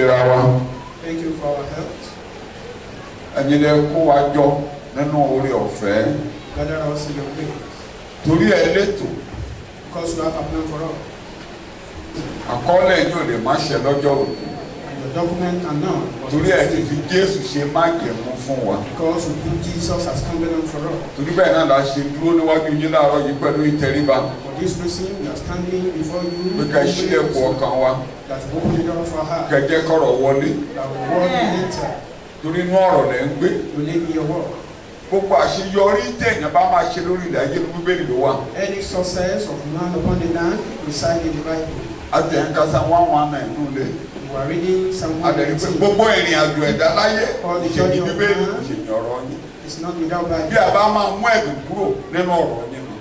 ìlera wa. Thank you for our health. Ẹ̀yin lẹ kó wa jọ nínú oore ọ̀fẹ́. Gather us in your place. Torí ẹ létò. Because you have a plan for us. Àkọọ́lẹ̀ yìí ò lè má ṣe lọ́jọ́ òní. And your document are known. Torí ẹ ti fi Jésù ṣe májẹ̀mú fún wa. Because we put Jesus as covenant for us. Torí bẹ́ẹ̀ náà la ṣe dúró níwájú yín láàárọ̀ yìí pẹ̀lú ìtẹríba. For this reason, we are standing before you. Pé ká ṣílẹ̀kùn ọkàn wa. That open the door of our heart. Kẹ̀jẹ́ kọ̀rọ̀ wọlé. That word will enter. Torí inú ọ̀rọ̀ lẹ̀ ń gbé. You live in your word. Gbogbo àṣeyọrí téèyàn bá máa ṣe lórí ilẹ̀ ayé ní Bíbélì ló wà. Any success of man upon the land reside in the Bible. Àti ẹ̀ ń ka Psalm 119 nínú ilé. We are reading Psalm Àdẹ̀rí pé 119. gbogbo ìrìn àjò ẹ̀dá láyé All the ìṣèjì journey of Bíbélì man. ìṣèjì ọ̀rọ̀ yín. It's not without Bible. Bí a bá máa mú ẹ̀dùn kúrò nínú ọ̀rọ̀ yín nù.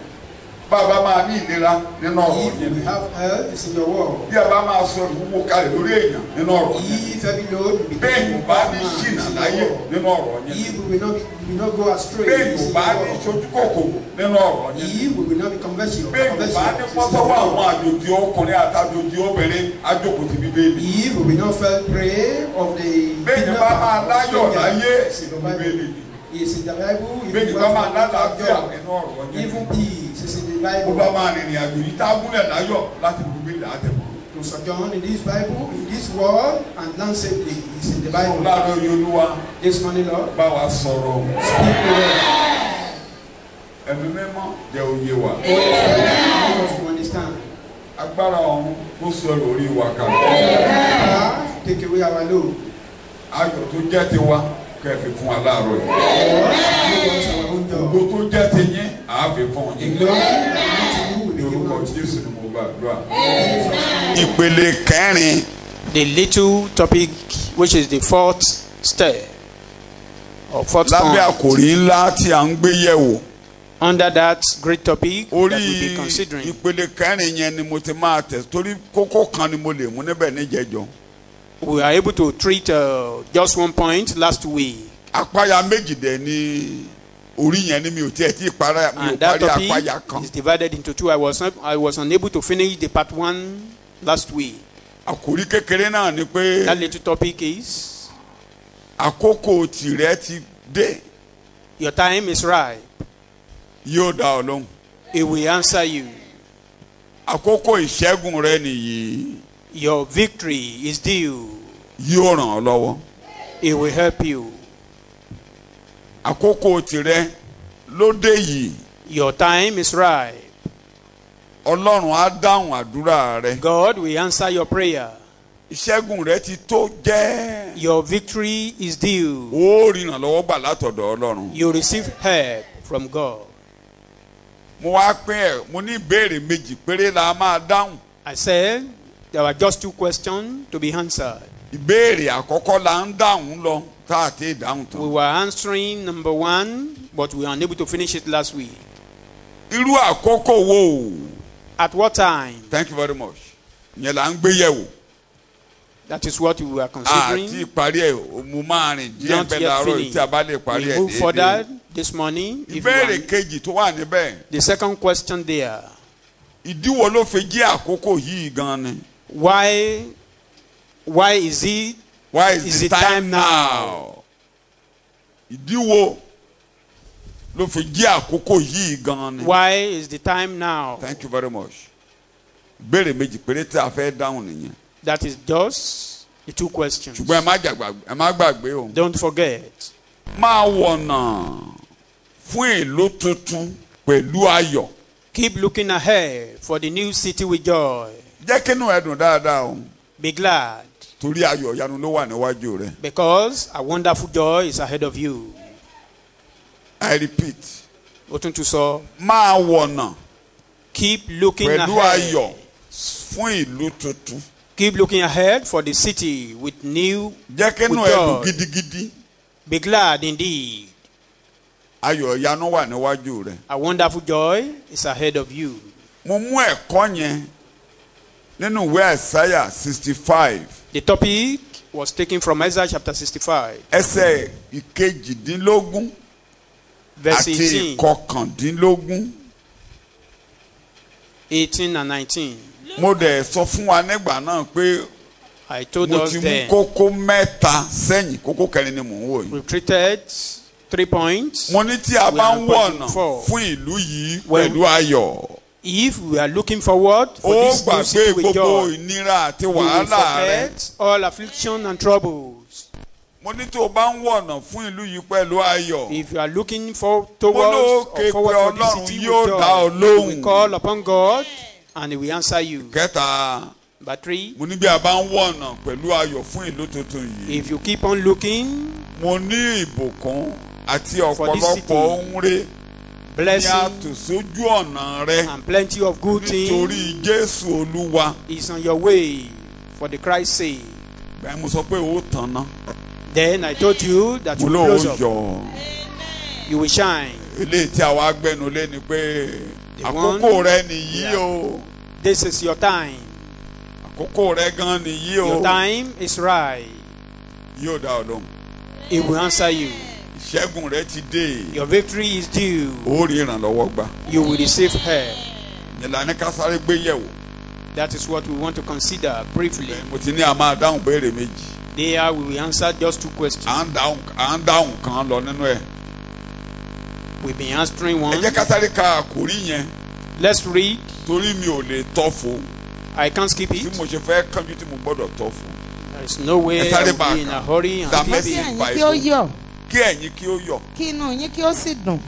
Bá a bá máa ní ìlera nínú ọ̀rọ̀ If yín we nù. have health, it's in your word. Bí a bá máa sọ ìwúwo kalẹ̀ lórí èèyàn nínú ọ̀rọ̀ yín. If every load will be Bẹ́ẹ̀ taken yóò from bá man, ní it's ṣìnà in láyé your word. nínú ọ̀rọ̀ yín. If we will not go astray, Bẹ́ẹ̀ it's yóò in bá your ní word. sojú kòkòrò nínú ọ̀rọ̀ yín. If we will not be conventional, Bẹ́ẹ̀ yóò bá ní pọ́sọ́wọ́ àwọn àjòjì ọkùnrin àtàjòjì obìnrin ajókòó ti Bíbélì. if we will not feel prey of the Bẹ́ẹ̀ yóò bá máa láyọ̀ láyé it's in the Bible. Bíbélì. It's in the Bible. If Bẹ́ẹ̀ we yóò bá máa want to have lálàáfíà joy, nínú ọ̀rọ̀ yín. even peace is in the Bó Bible. bá máa rìnrìn àjò yìí tá a gúnlẹ̀ láyọ̀ láti Bíbélì àtẹ̀kọ́. To sojourn in this Bible, in this world, and land safely is in the Bible. Láàárọ̀ yìí Olúwa This morning, Lord, bá wa sọ̀rọ̀. speak the word. Ẹ̀mí mímọ́ jẹ́ òye wa. Help us to understand. Agbára ọ̀run kó sọ̀rọ̀ orí wa kalẹ̀. Take away our load. Ayọ̀ tó jẹ́ tiwa kẹ́ẹ̀fì fún wa láàárọ̀ yìí. Give us our own Ògo job. tó jẹ́ ti yín àáfi fún The yín. glory that belongs to you will be given Lórúkọ unto you. Jésù ni mo gbàdúrà. Jesus' name. Ìpele kẹrin. The little topic, which is the fourth step or fourth Lábẹ́ point, àkòrí ńlá tí à ń gbé yẹ̀wò. under that great topic that Orí we'll be considering. ìpele kẹrin yẹn ni mo ti máa tẹ̀ torí kókó kan ni mo lè mú níbẹ̀ níjẹ̀jọ́. We are able to treat just one point last week, Apáya méjì dẹ̀ ni orí yẹn ni mi ò tiẹ̀ tí ì parí mi ò and that parí apáya topic kan. is divided into two. I was unable to finish the part one last week. Àkòrí kékeré náà ni pé That little topic is àkókò tìrẹ ti dé your time is right. yóò dá ọ lóhùn. It will answer you. Àkókò ìṣẹ́gun rẹ nìyí Your victory is due. yóò ràn ọ́ lọ́wọ́. It will help you. Àkókò tìrẹ ló dé yìí Your time is right. Ọlọ́run á dáhùn àdúrà rẹ. God will answer your prayer. Ìṣẹ́gun rẹ ti tó jẹ́. Your victory is due. Ó rí ìrànlọ́wọ́ gbà látọ̀dọ̀ Ọlọ́run. You receive help from God. Mo wá pín ẹ̀ mo ní ìbéèrè méjì péré la máa dáhùn. I said there were just two questions to be answered. Ìbéèrè àkọ́kọ́ la ń dáhùn lọ tá a ti dáhùn We tán. were answering number one, but we were unable to finish it last week. Irú àkókò wo? At what time? Thank you very much. Ìyẹn là ń gbé yẹ̀wò. That is what we were Àti considering. ìparí ẹ̀ mo máa rìn díẹ̀ Not bẹ́ẹ̀ yet láàárọ̀ yìí finished. tí a bá lè parí We ẹ̀ move further déédéé. this morning. If you Ìbéèrè want. kejì tó wà níbẹ̀. The second question there. Ìdíwọ́ ló fi jẹ́ àkókò yìí gan ni. Why is it? Why Is is the it time time now? Ìdíwọ́ ló fi jẹ́ àkókò yìí gan ni. Why is the time now? Thank you very much. Ìbéèrè méjì péré tí a fẹ́ dáhùn nìyẹn. That is just the two questions. Ṣùgbọ́n ẹ má gbàgbé o. Don't forget. Máa wọ̀nà fún ìlú tuntun pẹ̀lú ayọ̀. Keep looking ahead for the new city with joy. Jẹ́ kínú ẹ dùn dáadáa o. Be glad, Torí ayọ̀ ìyanu ló wà níwájú rẹ. because a wonderful joy is ahead of you. I repeat. Ó tún tún sọ, Máa wọ̀nà keep looking pẹ̀lú ahead. ayọ̀ fún ìlú tuntun. Keep looking ahead for the city with new. Jẹ́ kínú with ẹ dùn joy. gidigidi. Be glad indeed. Ayọ̀ ìyanu wà níwájú rẹ. A wonderful joy is ahead of you. Mo mú ẹ̀kọ́ yẹn nínú ìwé Àìsáyà 65 The topic was taken from Isaiah chapter 65, ẹsẹ̀ ìkejìdínlógún verse àti 18, ìkọkàndínlógún. 18 and 19. Mo dẹ̀ sọ fún wa nígbà náà pé I told mo us ti mú then. kókó mẹ́ta sẹ́yìn, kókó kẹrin ni mò ń wò yìí. We've treated 3 points. mo ní tí a bá ń We are wọ̀nà for. fún ìlú yìí When- pẹ̀lú ayọ̀, If we are looking forward for ó this new gbàgbé city with gbogbo joy, ìnira àti you will wàhálà rẹ. forget all affliction and troubles. mo ní tó o bá ń wọ̀nà fún ìlú yìí pẹ̀lú ayọ̀, If you are looking for mo towards ló or ké pé forward for the Ọlọ́run city yóò with dá ọ joy, you lóhùn. will call upon God and He will answer you. kẹta, Number 3, mo ní bí a bá ń wọ̀nà pẹ̀lú ayọ̀ fún ìlú tuntun yìí, if you keep on looking, mo ní ìbùkún àti For this ọ̀pọ̀lọpọ̀ city, ohun rẹ̀ ní blessing àtòsójú ọ̀nà rẹ and plenty of good things nítorí Jésù Olúwa. is on your way for the Christ's sake. bẹ́ẹ̀ mo sọ pé ó tàn ná, Then I told you that mo you ló will close ó up, yọ. you will shine. eléyìí tí àwa gbẹnu lé ni pé The àkókò one- rẹ nìyí Yeah. o, This is your time. àkókò rẹ gan nìyí o, Your time is right. yóò dá ọ lóhùn. He will answer you. ìṣẹ́gun rẹ ti dé, Your victory is due. ó rí ìrànlọ́wọ́ gbà. You will receive help. ìlànà ká sáré gbé yẹ̀wò. That is what we want to consider briefly. mo ti ní a máa dáhùn béèrè méjì, There we will answer just 2 questions. à ń dáhùn kan lọ nínú ẹ̀. We've been answering ẹ one. jẹ́ ká sáré ka àkórí yẹn Let's read. torí mi ò lè tọ́fo I can't skip tí it. mo ṣe fẹ́ kánjú tí mo gbọ́dọ̀ tọ́fo. There is no way Ẹ I sáré will bá a be in a kà. hurry and That skip message it. ẹ̀yin kí ó yọ̀ kí ẹ̀yin kí ó yọ̀. kí inú yín kí ó sì dùn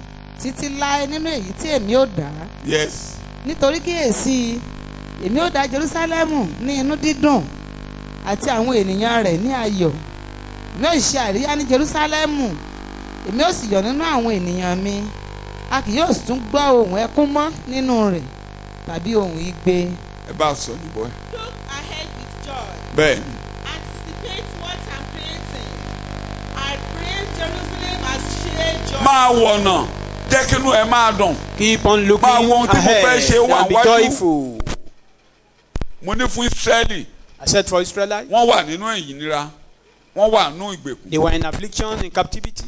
títí láé nínú èyí tí èmi ó dá yes. nítorí kíyèsí èmi ó dá Jerúsálẹ́mù ní inú dídùn àti àwọn ènìyàn rẹ̀ ní ayọ̀ èmi ó ṣe àríyá ní Jerúsálẹ́mù èmi ó sì yọ̀ nínú àwọn ènìyàn mi a kì yóò tún gbọ́ ohùn ẹkún mọ́ nínú rẹ̀ tàbí ohùn igbe. ẹ bá a sọ níbọ̀ ẹ. Look ahead with joy. bẹ́ẹ̀ ni Anticipate what I'm creating. I pray Jerusalem has shared joy. máa wọ̀nà jẹ́ kí inú ẹ máa dùn. Keep on looking Máa wo ohun tí mo fẹ́ ahead ṣe wà and be wájú. joyful. mo ní fún Ísírẹ́lì, I said for Israelites, wọ́n wà nínú ìnira, wọ́n wà nínú ìgbèkùn. they were in affliction, in captivity.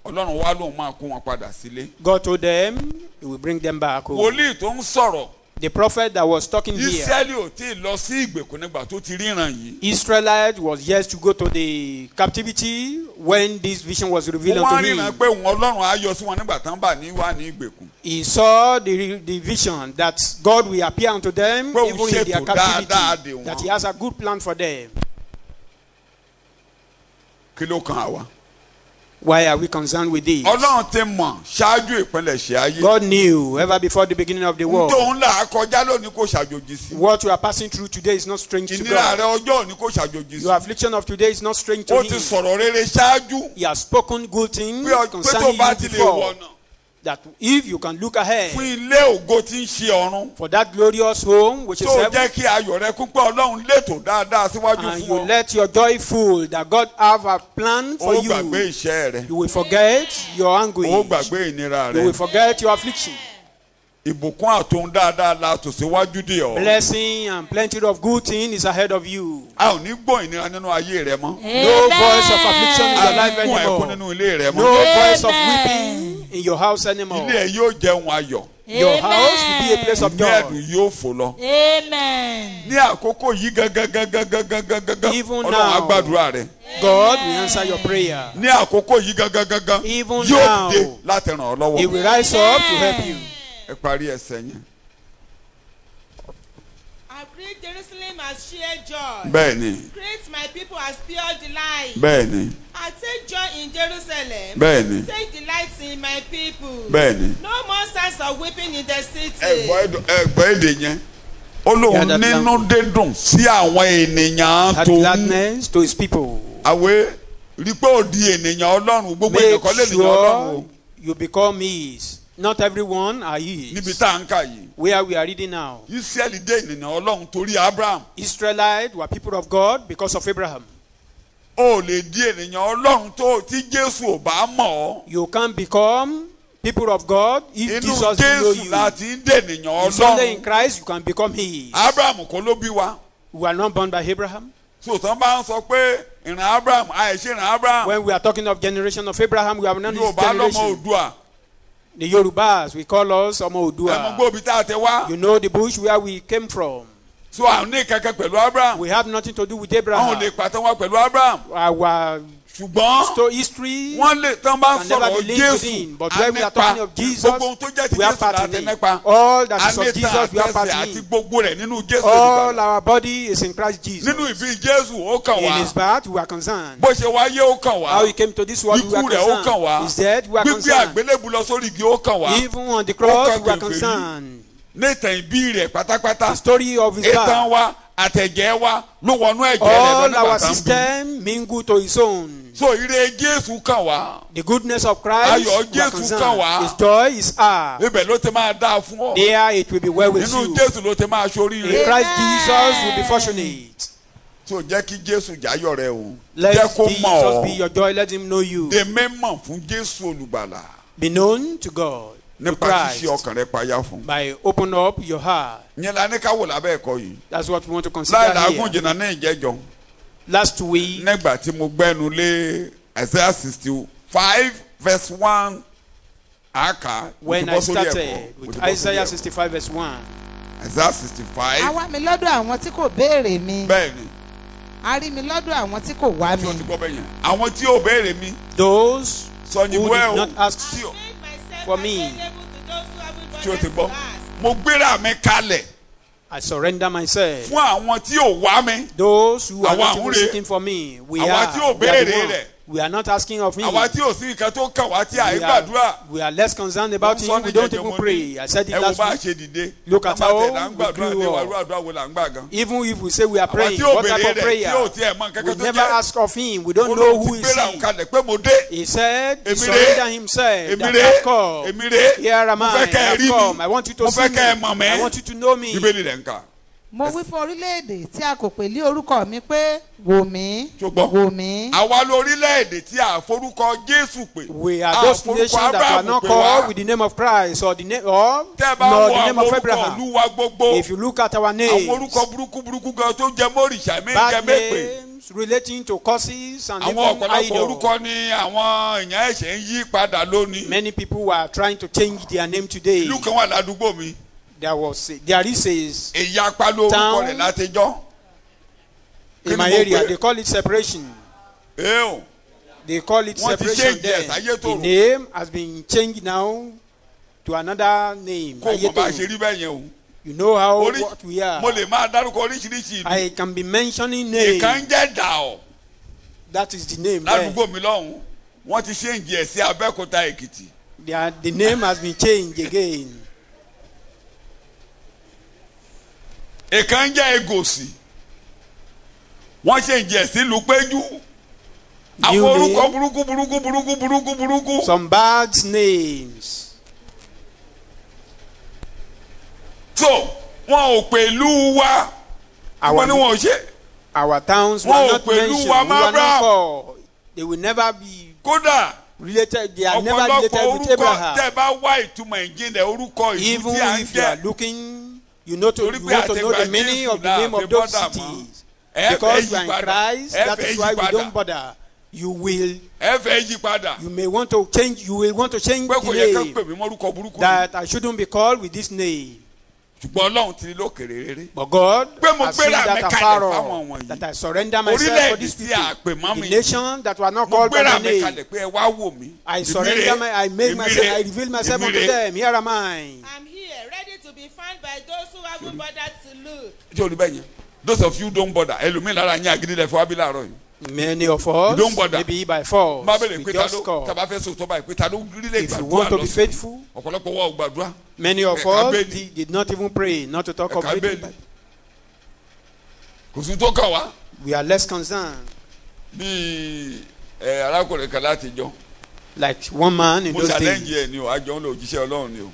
Ọlọ́run wá lóun máa kó wọn padà sílé. God told them He will bring them back home. wòlíì tó ń sọ̀rọ̀, The prophet that was talking here, Ísírẹ́lì ò tí ì lọ sí ìgbèkùn nígbà tó ti ríran yìí. Israelite was yet to go to the captivity when this vision was revealed wọ́n wá unto ríran him. pé òun Ọlọ́run á yọ sí wọn nígbà tán bá wà ní ìgbèkùn. He saw the vision that God will appear unto them Pé òun even in their ṣètò dáadáa captivity, dè wọ́n. that He has a good plan for them. kí ló kan àwa. Why are we concerned with this? Ọlọ́run ti mọ̀ ṣáájú ìpilẹ̀ṣẹ̀ ayé. God knew ever before the beginning of the world. tóun là á kọjá lónìí kò ṣàjòjì sí. What you are passing through today is not strange to ìnira God. rẹ ọjọ́ òní kò ṣàjòjì Your sí. affliction of today is not strange to ó ti Him. sọ̀rọ̀ rere ṣáájú. He has spoken good things pé tó concerning bá you ti lè before. wọ̀nà That if you can look ahead fún ilé ògo tí ń ṣe ọ̀run. for that glorious home which is tó heaven, jẹ́ kí ayọ̀ rẹ kún pé Ọlọ́run létò dáadáa síwájú and fún you ọ. let your joy full that God have a plan for ó gbàgbé you, iṣẹ́ rẹ. you will forget your anguish. ó gbàgbé ìnira You will rẹ. forget your affliction. ìbùkún àtòun dáadáa la tò síwájú dè ọ́. Blessing and plenty of good things is ahead of you. a ò ní gbọ́ ìnira nínú ayé rẹ mọ́. No voice of affliction in a your ní life kún ẹkún anymore. nínú ilé rẹ No mọ́. voice of weeping in your house anymore. ilé ẹ yóò jẹun ayọ̀. Your house will be a place of ní joy. ẹ̀dùn yóò fò lọ. Amen. ní àkókò yìí gangan Even Ọlọ́run á now. gbàdúrà rẹ. God will answer your prayer. ní àkókò yìí gangan Even yóò now. dé láti ràn ọ́ He lọ́wọ́. will rise up to help you. ẹ parí ẹsẹ̀ yẹn. I pray Jerusalem has shared joy. bẹ́ẹ̀ ni Create my people as pure delight. bẹ́ẹ̀ ni I take joy in Jerusalem. bẹ́ẹ̀ ni Take delight in my people. bẹ́ẹ̀ ni. No more signs of weeping in the city. ẹgbẹ́ èdè yẹn ó lóun Yeah, that nínú dídùn sí àwọn ènìyàn Had tó gladness to His people. àwẹ̀ rí pé ó di ènìyàn Ọlọ́run gbogbo ènìyàn Make kọ́ lè ènìyàn Ọlọ́run sure o. you become His. Not everyone are His. níbi tá à ń kà yìí Where we are reading now. Ísírẹ́lì dé ènìyàn Ọlọ́run torí Abraham. Israelites were people of God because of Abraham. ó lè di ènìyàn Ọlọ́run tó tí Jésù ò bá mọ̀ ọ́. You can become people of God if inú Jesus didn't know Jésù you. láti ń dé ènìyàn It's only in Ọlọ́run. Christ you can become His. Abraham kọ́ ló bí wa. We are not born by Abraham. sòtàn bá ń sọ pé ìran Abraham àìṣe ìran Abraham When we are talking of generation of Abraham, we are not yóò his bá lọ́mọ generation. Oòduà. The Yorubas, we call us Omo ẹ mọ Odua. gbóbi tá a tẹ wá. You know the bush where we came from. so àwọn ní kankan pẹ̀lú Abraham. We have nothing to do with àwọn ò Abraham. lè pàtàn wá pẹ̀lú Abraham. Our ṣùgbọ́n history wọ́n lè tán bá can never sọ̀rọ̀ be linked Jésù within. But when we are talking of Jesus, gbogbo ohun tó jẹ́ ti we have Jésù part láti in nípa. it. All that is of Anita Jesus, we have part àtẹ̀sẹ̀ in àti it. gbogbo rẹ̀ nínú Jésù All olùgbàlà. our body is in Christ Jesus. Nínú ìbí Jésù ó kàn In his wá. birth, we are concerned. Bó ṣe wáyé ó kàn wá. How he came to this world, we are Ikú rẹ̀ ó kàn concerned. wá. His death, we are Gbígbé concerned. àgbélébù lọ sórí igi ó kàn wá. Even on the cross, kàn we are kèfèrí. concerned. Ní ìtàn ìbí rẹ̀ pátápátá. The story of his Ìtàn birth. wa àtẹ̀jẹ̀ wa ló wọnú ẹ̀jẹ̀ rẹ̀ lọ All nígbà our tá ń bí. system mingled to his own. So ire Jésù kàn wá. The goodness of Christ, Ayọ̀ we are Jésù concerned. kàn wá. His joy is ours. Ibẹ̀ ló ti máa dáa fún ọ. There it will be well with Nínú you. Jésù ló ti máa In ṣoríire. Christ Jesus will be fortunate. So jẹ́ kí Jésù jáyọ̀ rẹ o. Let Jẹ́ kó mọ̀ Jesus be ọ́. your joy. Let him know you. De mímọ̀ fún Jésù olùgbàlà. Be known to God, to Nípa Christ, ṣíṣe ọkàn rẹ payá fún. by open up your heart. Ìyẹn la ní ká wò lábẹ́ ẹ̀kọ́ yìí. That's what we want to consider Láì làágùn here. jìnnà ní ìjẹ́jọ́. Last week, Nígbà tí mo gbẹ́nu lé Isaiah 65 verse 1 àkà. when I started with Isaiah 65 verse 1, Isaiah a 65. wá mi lọ́dọ̀ àwọn tí kò béèrè mi. Bẹ́ẹ̀ni, A rí mi lọ́dọ̀ àwọn tí kò wá tí o mi. ti gbọ́ bẹ́ẹ̀ yẹn. Àwọn tí ò béèrè mi. those Sọ who ní bóyá did o. not ask Tí o. Made myself For me. available to those who haven't Tí o ti bothered gbọ́. to ask. Mo gbéra mi kalẹ̀ I surrender myself. fún àwọn tí ò wá mi. Those who are Àwa not àwúre. even seeking for me, we Àwa are. tí ò We are the béèrè one. rẹ̀. We are not asking of him. Àwa tí ò sí nǹkan tó kàn wá tí We àìgbàdúrà. we are less concerned about him. We don't even pray. I said it Ẹ wo last bá a week. ṣe dìde. Look at Bàbá how tẹ̀ là ń we gbàdúrà grew dé up. wàrú àdúrà wo là ń gbà gan. Even if we say we are Àwa praying, tí ò what type béèrè of rẹ̀ tí ò prayer? tiẹ̀ mọ nǹkan We kan tó never jẹ́. ask of him. We don't know who Olóòtú is gbéra òun he. kalẹ̀ pé mo dé. He said, he Èmi surrendered rè. himself. Èmi That rè. I come. Èmi rè. Here am Mo I. fẹ́ kẹ́ ẹ I rí come. mi. I want you to Mo see fẹ́ me. kẹ́ ẹ mọ̀ mí. I want you to know me. Bíbélì rẹ̀ ń kà. Mo wí fún orílẹ̀-èdè tí a kò pè lé orúkọ mi pé wò mí, Ṣùgbọ́n wò mí. àwa lórílẹ̀-èdè tí a forúkọ Jésù pè. We are those forúkọ nations that were Abraham not pè called wá. with the name of Christ or the name or Tẹ́ ẹ bá nor wo the name àwọn of orúkọ Abraham. ìlú wa gbogbo. If you look at our Àwọn names, orúkọ burúkú gan tó jẹ mọ́rìṣà mi jẹ bad mẹ́pè. names relating to curses and Àwọn even ọ̀pọ̀lọpọ̀ idols. orúkọ ni àwọn èèyàn ẹ̀ṣẹ̀ ń yí padà lónìí. Many people were trying to change their name today. Ìlú kan wà ládùúgbò mi. There is a Èyí apá ló orúkọ Town. rẹ̀ látijọ́. Kí in ni my mo area pè? they call it separation. Èèyàn. They call it Wọ́n ti separation change there. ẹ̀ sáyé The tòrò. name has been changed now to another name. Kó o mọ̀ bá a ṣe Ayétòrò. rí bẹ́ẹ̀ yẹn o. You know how Orí- what we are. Mo lè máa dárúkọ oríṣiríṣi ìlú. I can be mentioning names. Ìkan ń jẹ́ Dàọ̀ That is the name there. ládùúgbò mi lọ́hùn. Wọ́n ti change ẹ̀ sí Abẹ́òkúta Èkìtì. The name has been changed again. Ìkan ń jẹ́ Egòsì. Wọ́n change ẹ̀ sí Lùpẹ́jú. Àwọn New orúkọ name. burúkú. Some bad names. So wọn ò pẹ̀lú wa. Wọ́n ní wọn ò ṣe. Our towns were Wọn ò not pẹ̀lú mentioned. We wa were not Abraham. called. They will never be Kódà related. They are never ọ̀pọ̀lọpọ̀ related with orúkọ Abraham. tẹ́ bá wá ìtumọ̀ ìjìnlẹ̀ orúkọ ìlú Even tí à ń if you are jẹ́. looking, you want to Torí pé know the àtẹ̀gbà meaning Jésù of the là name fi of those bọ́dà mọ́. cities. Ẹ fẹ́ Because you yí are in padà. Christ, Ẹ that fẹ́ is yí why we padà. don't bother. You will, Ẹ fẹ́ yí padà. you may want to change. You will want to change Pé kò yẹ ká the pè name mí mọ́rúkọ burúkú. that I shouldn't be called with this name. Ṣùgbọ́n Ọlọ́run ti ní lókèrè rere. But God Pé mo has seen gbéra mi that kalẹ̀ afar fáwọn off, wọ̀nyí. that I surrender myself for Orílẹ̀-èdè these tí a pè mọ́ people. mi. The nation that were not Mo called by gbéra my mi name. kalẹ̀ pé ẹ wá wò mí. I Èmi surrender rè. my, I make Èmi myself, rè. I reveal myself Èmi unto rè. them. Here am I. I'm here, ready to be found by those who haven't bothered to look. Ṣé olùbẹ̀ yẹn? Those of you don't bother. Ẹlòmíì lára yín àgídí lẹ̀ fún abilà rọ̀ yìí. Many of us, You don't bother. maybe by force, Má bẹ̀rẹ̀ we pé ta just ló call. tàbá fẹ́ sọ̀tọ̀ báyìí pé ta ló rí lè If you gbàdúrà want to be lọ́sùn. faithful, Ọ̀pọ̀lọpọ̀ wa ò gbàdúrà. many of Ẹ̀ka us bẹ́ẹ̀ni. did not even pray, not to talk of Ẹ̀ka reading. bẹ́ẹ̀ni. Kò sí tó kàn wá. We are less concerned. Bíi arákùnrin kan láti jọ. Like one man in Mo those challenge days. ẹ̀ ni o, àjọ ń lọ òjíṣẹ́ Ọlọ́run ni o.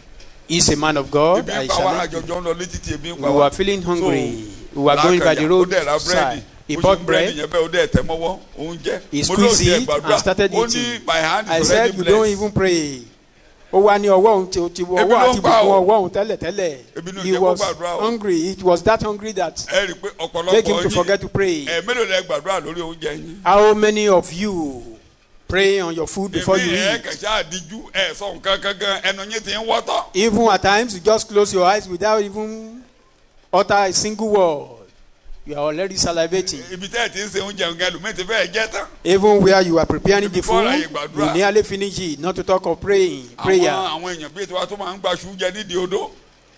He's a man of God. Ebi I ń pa wá challenge àjọjọ ń lọ létí tí ebi ń him. pa We wá. were feeling hungry. We were going by the Ó dẹ̀ ra roadside. búrẹ́dì. He Ó ṣe bought búrẹ́dì bread. yẹn bẹ́ẹ̀ ó dẹ̀ tẹ̀ mọ́wọ́ oúnjẹ. He Mo lóò squeezed tiẹ̀ it gbàdúrà. and started Ó ní eating. my hand I is said, already you don't blessed. even pray. Ó wá ní ọwọ́ òun ti Ebi ọwọ́ ló àti ń pa ìbùkún o. ọwọ́ òun tẹ́lẹ̀tẹ́lẹ̀. Ebi ló ń He jẹ́ kó was gbàdúrà o. hungry. It was that hungry that Ẹ rí i pé make him ọ̀pọ̀lọpọ̀ to forget to pray. mélòó lẹ gbàdúrà lórí oúnjẹ yín. How many of you pray on your food before you Èmi eat? kẹ̀sẹ́ àdíjú sọ nǹkan kankan ẹnu yín ti ń wọ́tọ̀. Even at times you just close your eyes without even utter a single word, you are already salivating. Ibi tẹ́ ẹ̀ ti ń ṣe oúnjẹ nǹkan ẹlòmíì ti fẹ́ẹ̀ jẹ́ tán. Even where you are preparing the Before I food, gbàdúrà. you nearly finish it, not to talk of prayer. Àwọn èèyàn bíi tiwa tó máa ń gba ṣú jẹ nídìí odó.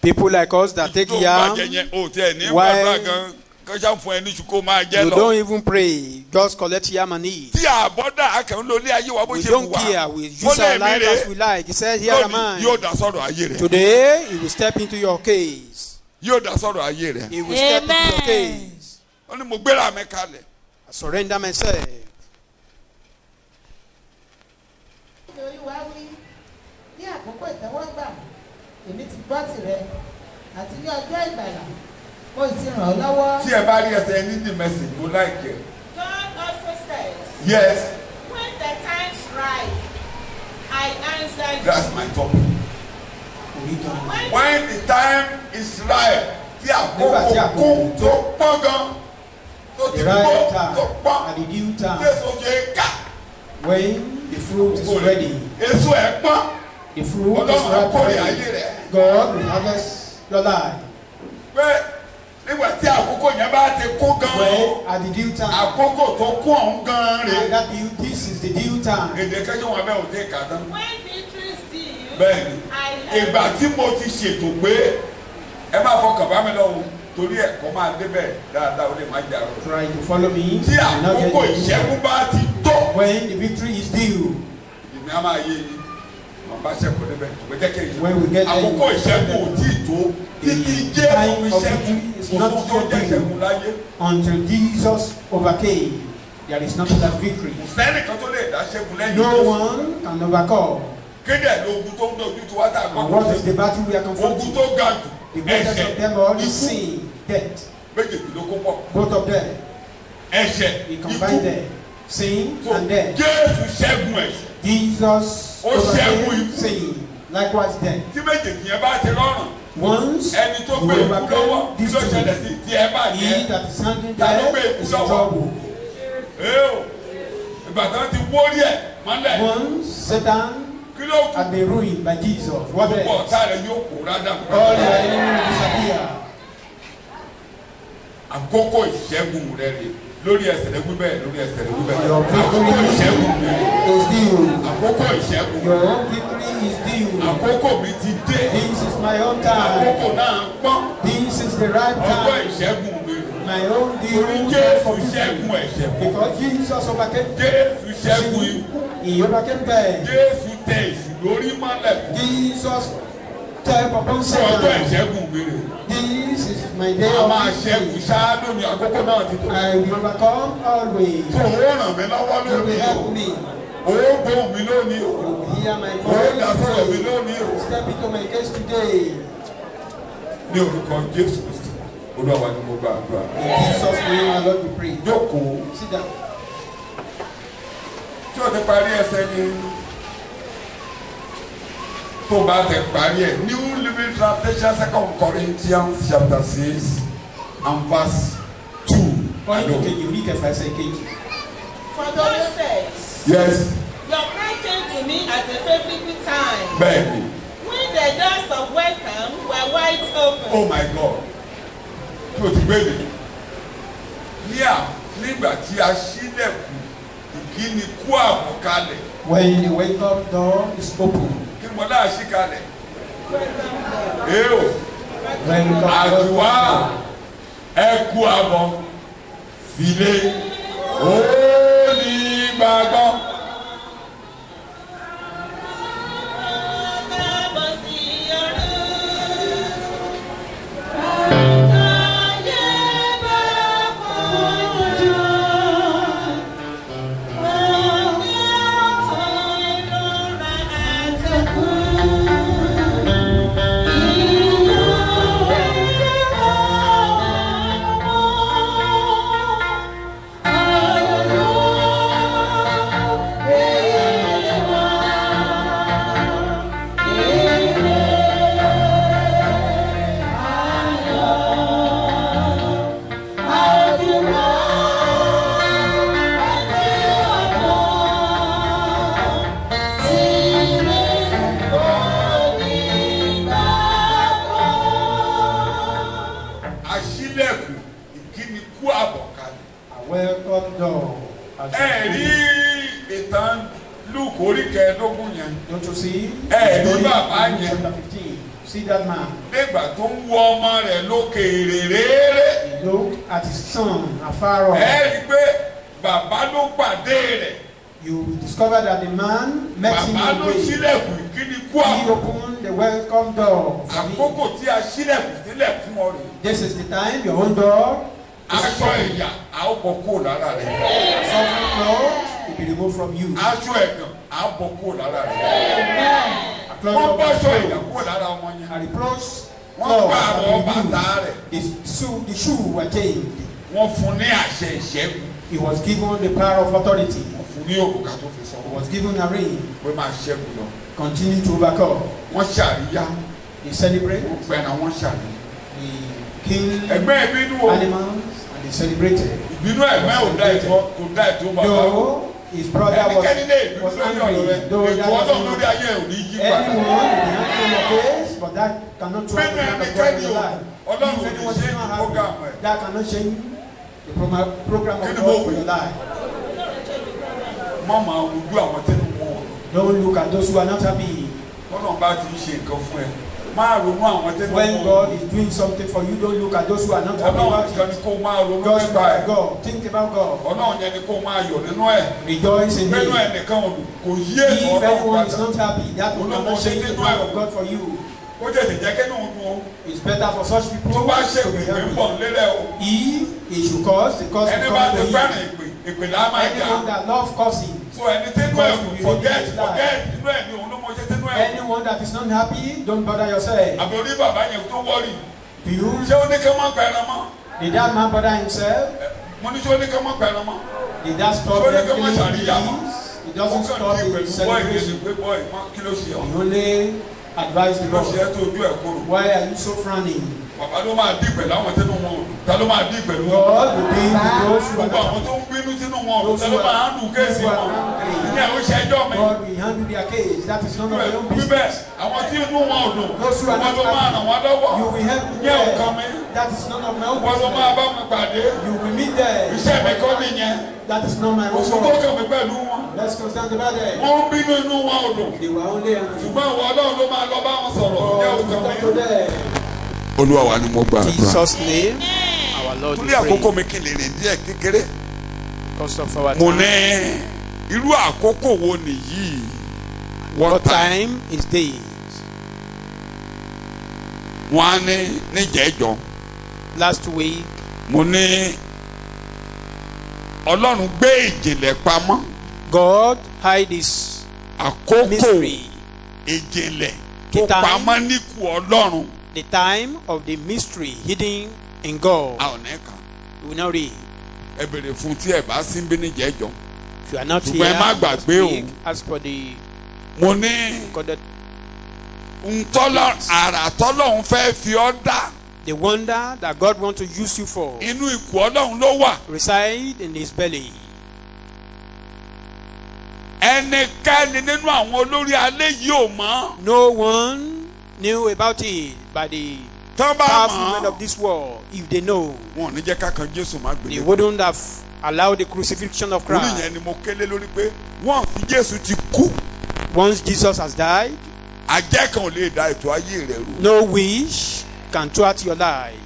People like us that take Tó ń yam, bàjẹ́ yẹn o tiẹ̀ ní Why- gbàdúrà gan kọ́ṣà fún ẹni ṣù kó máa jẹ́ you lọ. don't even pray, just collect yam and eat. Tí àbọ̀dá akẹ́wọ́n lórí ayé wa bó We ṣe don't wù wá. care, we use Ó our lè life mí as rè we like. He says, here am lónìí I. yóò dá sọ̀rọ̀ ayé rẹ̀. Today, he will step into your case. Yóò dá sọ̀rọ̀ ayé rẹ̀. He will step into your case. Ó ní mo gbéra mi kalẹ̀. I surrender myself. Olúwa wí ní àkókò ìtẹ́wọ́gbà èmi ti gbọ́ tirẹ̀ àti ní ọjọ́ ìgbàlà mo ti ràn ọ́ lọ́wọ́. Tí ẹ bá rí ẹsẹ̀ ní the message mo like it. God also says, Yes, when the time's right, I answer you. that's my topic. When the time is right, tí àkókò kú tó pọ́n gan, tó ti The right pọ́n time tó pọ́n, and the due time. Jésù ṣe ká. When the fruit is ready, Èso ẹ̀ pọ́n, the fruit is Ọlọ́run akórè ayé ripe. rẹ̀. God will harvest your life. Pé nígbà tí àkókò yẹn bá ti kú gan, When at the due time, àkókò tó kú ọ̀hún gan and rè. that due, this is the due time. Èdè kẹ́jọ́ wọn bẹ́ẹ̀ ò dé kà tán. When victory is due, Bẹ́ẹ̀ni, I help ìgbà tí mo ti ṣètò pé ẹ máa fọkàn bá mi lọ́wọ́ torí ẹ̀kọ́ máa débẹ̀ dáadáa ó lè má jà rọ̀. Try to follow me. Tí and not get àkókò confused. ìṣẹ́gun bá ti tó. When the victory is due, Ìní a máa yé yín, màá bá ṣẹ́kọ̀ọ́ débẹ̀ tó jẹ́ kéyìn. when we get there, Àkókò ìṣẹ́gun ò tí ì tó. Títí jẹ́ time òun of ìṣẹ́gun victory is kò not tó jẹ́ yet ìṣẹ́gun due. láyé. Until Jesus overcame, there is nothing like victory. Kò sẹ́nìkan tó lè dá ṣẹ́gun lẹ́yìn No Jésù. one can overcome. Kéde ẹ̀ lógun tó ń dojú tí wá dà And gbọ́dọ̀ what is ṣe. the battle we are Ogun confronting? tó ga jù, The greatest of them all is ikú, sin, death. méjèèjì ló kó pọ̀. Both of them, Ẹ̀ṣẹ̀, we ikú. combine them. Sin So, and death. Jésù ṣẹ́gun ẹ̀ṣẹ̀. Jesus Ó ṣẹ́gun overcame ikú. sin, likewise death. Tí méjèèjì yẹn bá ti rọrùn, Once ẹni tó you gbé ikú lọ́wọ́ overcome kí these ló ṣẹlẹ̀ two, sí tí ẹ bá he jẹ́. that is handling Ta ló death gbé ikú is in lọ́wọ́? trouble. Ìgbà tí wọ́n ti wórí ẹ̀ mọ́lẹ̀, Once Satan kí ló kù? had been ruined by Jesus, what Gbogbo else? ọ̀tá rẹ̀ yóò pòórá dànù. All your enemies will disappear. Àkókò ìṣẹ́gun rẹ̀ rè lórí ẹsẹ̀ rẹ̀ wí bẹ́ẹ̀ lórí ẹsẹ̀ rẹ̀ wí bẹ́ẹ̀. Your Àkókò ìṣẹ́gun rẹ̀ rè. Is due. Àkókò ìṣẹ́gun rẹ̀. Your victory is due. Àkókò mi ti dé. This is my own time. Àkókò náà ń pọ́n. This is the right Ọjọ́ time. ìṣẹ́gun mi rè. My own Torí due Jésù for ṣẹ́gun victory. ẹ̀ṣẹ̀ fún. Because Jesus overcame Jésù ṣẹ́gun sin. ikú. He overcame death. Jésù tẹ èṣù lórí mọ́lẹ̀ fún. Jesus step upon Fún ọjọ́ Satan. ìṣẹ́gun mi rè. This is my day A of máa ṣẹ́gun victory. ṣáádó ni àkókò náà ti tó. I will overcome always. Tó o ràn mí lọ́wọ́ You will lónìí o. help me. O gbóhùn mi lónìí o. You will hear my O dá sọ̀rọ̀ mi voice. lónìí o. Step into my case today. Ní orúkọ Jésù Kristi, Olúwa ni mo gba àdúrà. In Jesus' name, our Lord, we pray. Jókòó. Sit down. Tí o ti parí ẹsẹ̀ ni tó bá ti parí ẹ̀ New Living Translation 2 Corinthians chapter 6 and verse 2. Kọ́ńtò kejì orí kẹfà ẹsẹ̀ kejì. For God says, Yes, your prayer came to me at a favorable time, bẹ́ẹ̀ni. when the doors of welcome were wide open. Oh my God. Tí o ti gbé mi. Nígbà tí a ṣílẹ̀kùn ìkíni kú àbọ̀ kalẹ̀. When the wake-up door is open. Kí ni mo náà ṣí kalẹ̀? Welcome, Èèò. Welcome. Àdùá ẹ kú àbọ̀ fìlẹ̀ ó ní gbàgbọ́. Luke orí kẹẹ̀ẹ́dógún yẹn. Don't you see? Ẹ ní Story bàbá in yẹn. chapter 15. See that man. Nígbà tó ń wọ ọmọ rẹ̀ lókèèrè réré. He looked at his son afar off. Ẹ rí i pé bàbá ló pàdé rẹ̀. You discover that the man met him Bàbá in ló the way. sílẹ̀kùn ìkíni kú He àwọn. opened the welcome door for him. Àkókò tí a sílẹ̀kùn sílẹ̀ fún ọ rẹ̀. This is the time your own door is Aṣọ open. ẹ̀yà a ó bọ́ kúrò lára rẹ̀. Suffering clothes will be removed from you. Aṣọ ẹ̀gàn a ó bọ́ kúrò lára rẹ̀. A cloth Wọ́n of bọ́ aṣọ ẹ̀yà shame. kúrò lára ọmọ yẹn. A reproach Wọ́n cloth gba have àwọn been bàtà removed. rẹ̀. The shoe were changed. Wọ́n fún ní àṣẹ ìṣẹ́gun. He was given the power of authority. Wọ́n fún ní òrùka tó fi sọ. He was given a ring. Pé máa ṣẹ́gun lọ. Continue to overcome. Wọ́n ṣàríyá. They celebrate. Wọ́n pẹ̀lú àwọn ṣàríyá. They kill Ẹgbẹ́ ìbínú o. animals and they celebrated. Ìbínú ẹ̀gbẹ́ ò dá ètò bàbá. Though his brother Ẹnikẹ́ni lè ìbínú was lórí ọ̀rọ̀ rẹ̀. angry, though Ètò that ọlọ́run lórí is ayé ò ní yí padà. anyone will be angry on your case, but that cannot change Bẹ́ẹ̀ni the hand of God in ẹnikẹ́ni your o. life. Ọlọ́run If ò ní anyone ṣe is not program happy, ẹ̀. that cannot change the program of Kí ni God mo for wí? your life. Má máa wojú àwọn tẹ́lẹ̀ mọ́ ọ. Don't look at those who are not happy. Ọlọ́run bá ti ń ṣe nǹkan fún ẹ. Máa ronú àwọn tẹ́lẹ̀ mọ́ When ọ. God is doing something for you, don't look at those who are not happy Ọlọ́run about nìkan ni it. kó máa ronú Just nípa look ẹ̀. at God. Think about God. Ọlọ́run yẹn ni kó máa yọ̀ nínú ẹ̀. Rejoice in Nínú Him. ẹ̀ nìkan kò yí ètò If Ọlọ́run anyone is padà. not happy, that will not change the plan of God for you. Ó tètè jẹ́ kí nínú dùn ó. It's better for such people Tó bá to ṣe be ìpè ń happy. bọ̀ lélẹ̀ o. If it should cause, the cause Ẹni will bá come ti to fẹ́ràn him. ìpè là á máa jà. Anyone that loves cursing, So ẹni tí inú ẹ̀ forget inú ẹ̀ ni òun ló mọ ṣe tí inú ẹ̀. anyone that is not happy, don't bother yourself. Àbí orí bàbá yẹn tó wọ́rì. Do you? Ṣé ó ní kí wọ́n pẹ̀rẹ̀ mọ́? Did that man bother himself? Mo ní ṣé ó ní kí wọ́n pẹ̀rẹ̀ mọ́? Did that stop Ṣé ó ní them kí wọ́n killing ṣàríyá mọ́? his? It doesn't Ó kàn stop ní the pẹ̀lú bọ́ọ̀lù yẹn celebration. ni pé bọ́ọ̀lù mọ́ kí ló ṣe ọ́? He only advised the Kí ló ṣe Lord. ẹ́ tó ojú ẹ̀ kúrò? Why are you so frowning? Bàbá ló máa dí pẹ̀lú àwọn tínú wọn ò dùn. Ta ló máa dí pẹ̀lú wọn? God will be with those who are Gbogbo àwọn not tó ń bínú tínú wọn ò dùn. Ta ló máa ń dùn kéèsì wọn? Ní ẹ̀ ó ṣẹjọ́ mi. God will handle their case. That is none of your own Bíbẹ̀ business. àwọn tí inú wọn ò dùn. Those who are Wọ́n not ló máa ràn wọ́n happy, lọ́wọ́. you will help Ní ẹ̀ ò kan them. mi. That is none of my own Wọ́n ló máa business. bá mi pàdé. You will meet them. Iṣẹ́ mi kọ́ nìyẹn. That is not my own Oṣù tó work. kàn mí pẹ̀lú wọn. Let's concern about them. Wọ́n ń bínú inú wọn ò dùn. They were only angry. Ṣùgbọ́n àwọn ọlọ́run ló máa lọ bá wọn sọ̀rọ̀. Ní ẹ̀ ò kan Talk to mi. them. Olúwa wa ni mo gbà In Jesus' name, our Lord Torí we àkókò pray. mi kí n lè rìn díẹ̀ kékeré. Because of our Mo time. ní irú àkókò wo nìyí? What time is this? Wọ́n á ní níjẹ̀ẹ́jọ́. Last week, Mo ní Ọlọ́run gbé ìjìnlẹ̀ pamọ́. God hide his Àkókò mystery. ìjìnlẹ̀ The tó time. pamọ́ níkù Ọlọ́run. The time of the mystery hidden in God. A ò ní kà. We will not read. Ẹ bèrè fún tí ẹ bá sí ń bí níjẹ̀ẹ́jọ́. If you are not Ṣùgbọ́n ẹ here, má last gbàgbé o. week, as for the Mo ní God, àrà tọ́lọ́run fẹ́ fi ọ́ dá. the wonder that God wants to use you for Inú ikù Ọlọ́run ló wà. reside in his belly. Ẹnikẹ́ni nínú àwọn olórí alẹ́ yìí ò mọ̀. No one knew about it by the Tán bá powerful men mọ̀. of this world. If they know, Wọn ò ní jẹ́ kákan Jésù má they gbélé. wouldn't have allowed the crucifixion of Orí Christ. yẹn ni mo kélé lórí pé wọ́n fi Jésù ti kú. Once Jesus has died, Àjẹ́ kan ò lè da ètò ayé rẹ̀ rú. no wish can thwart your life.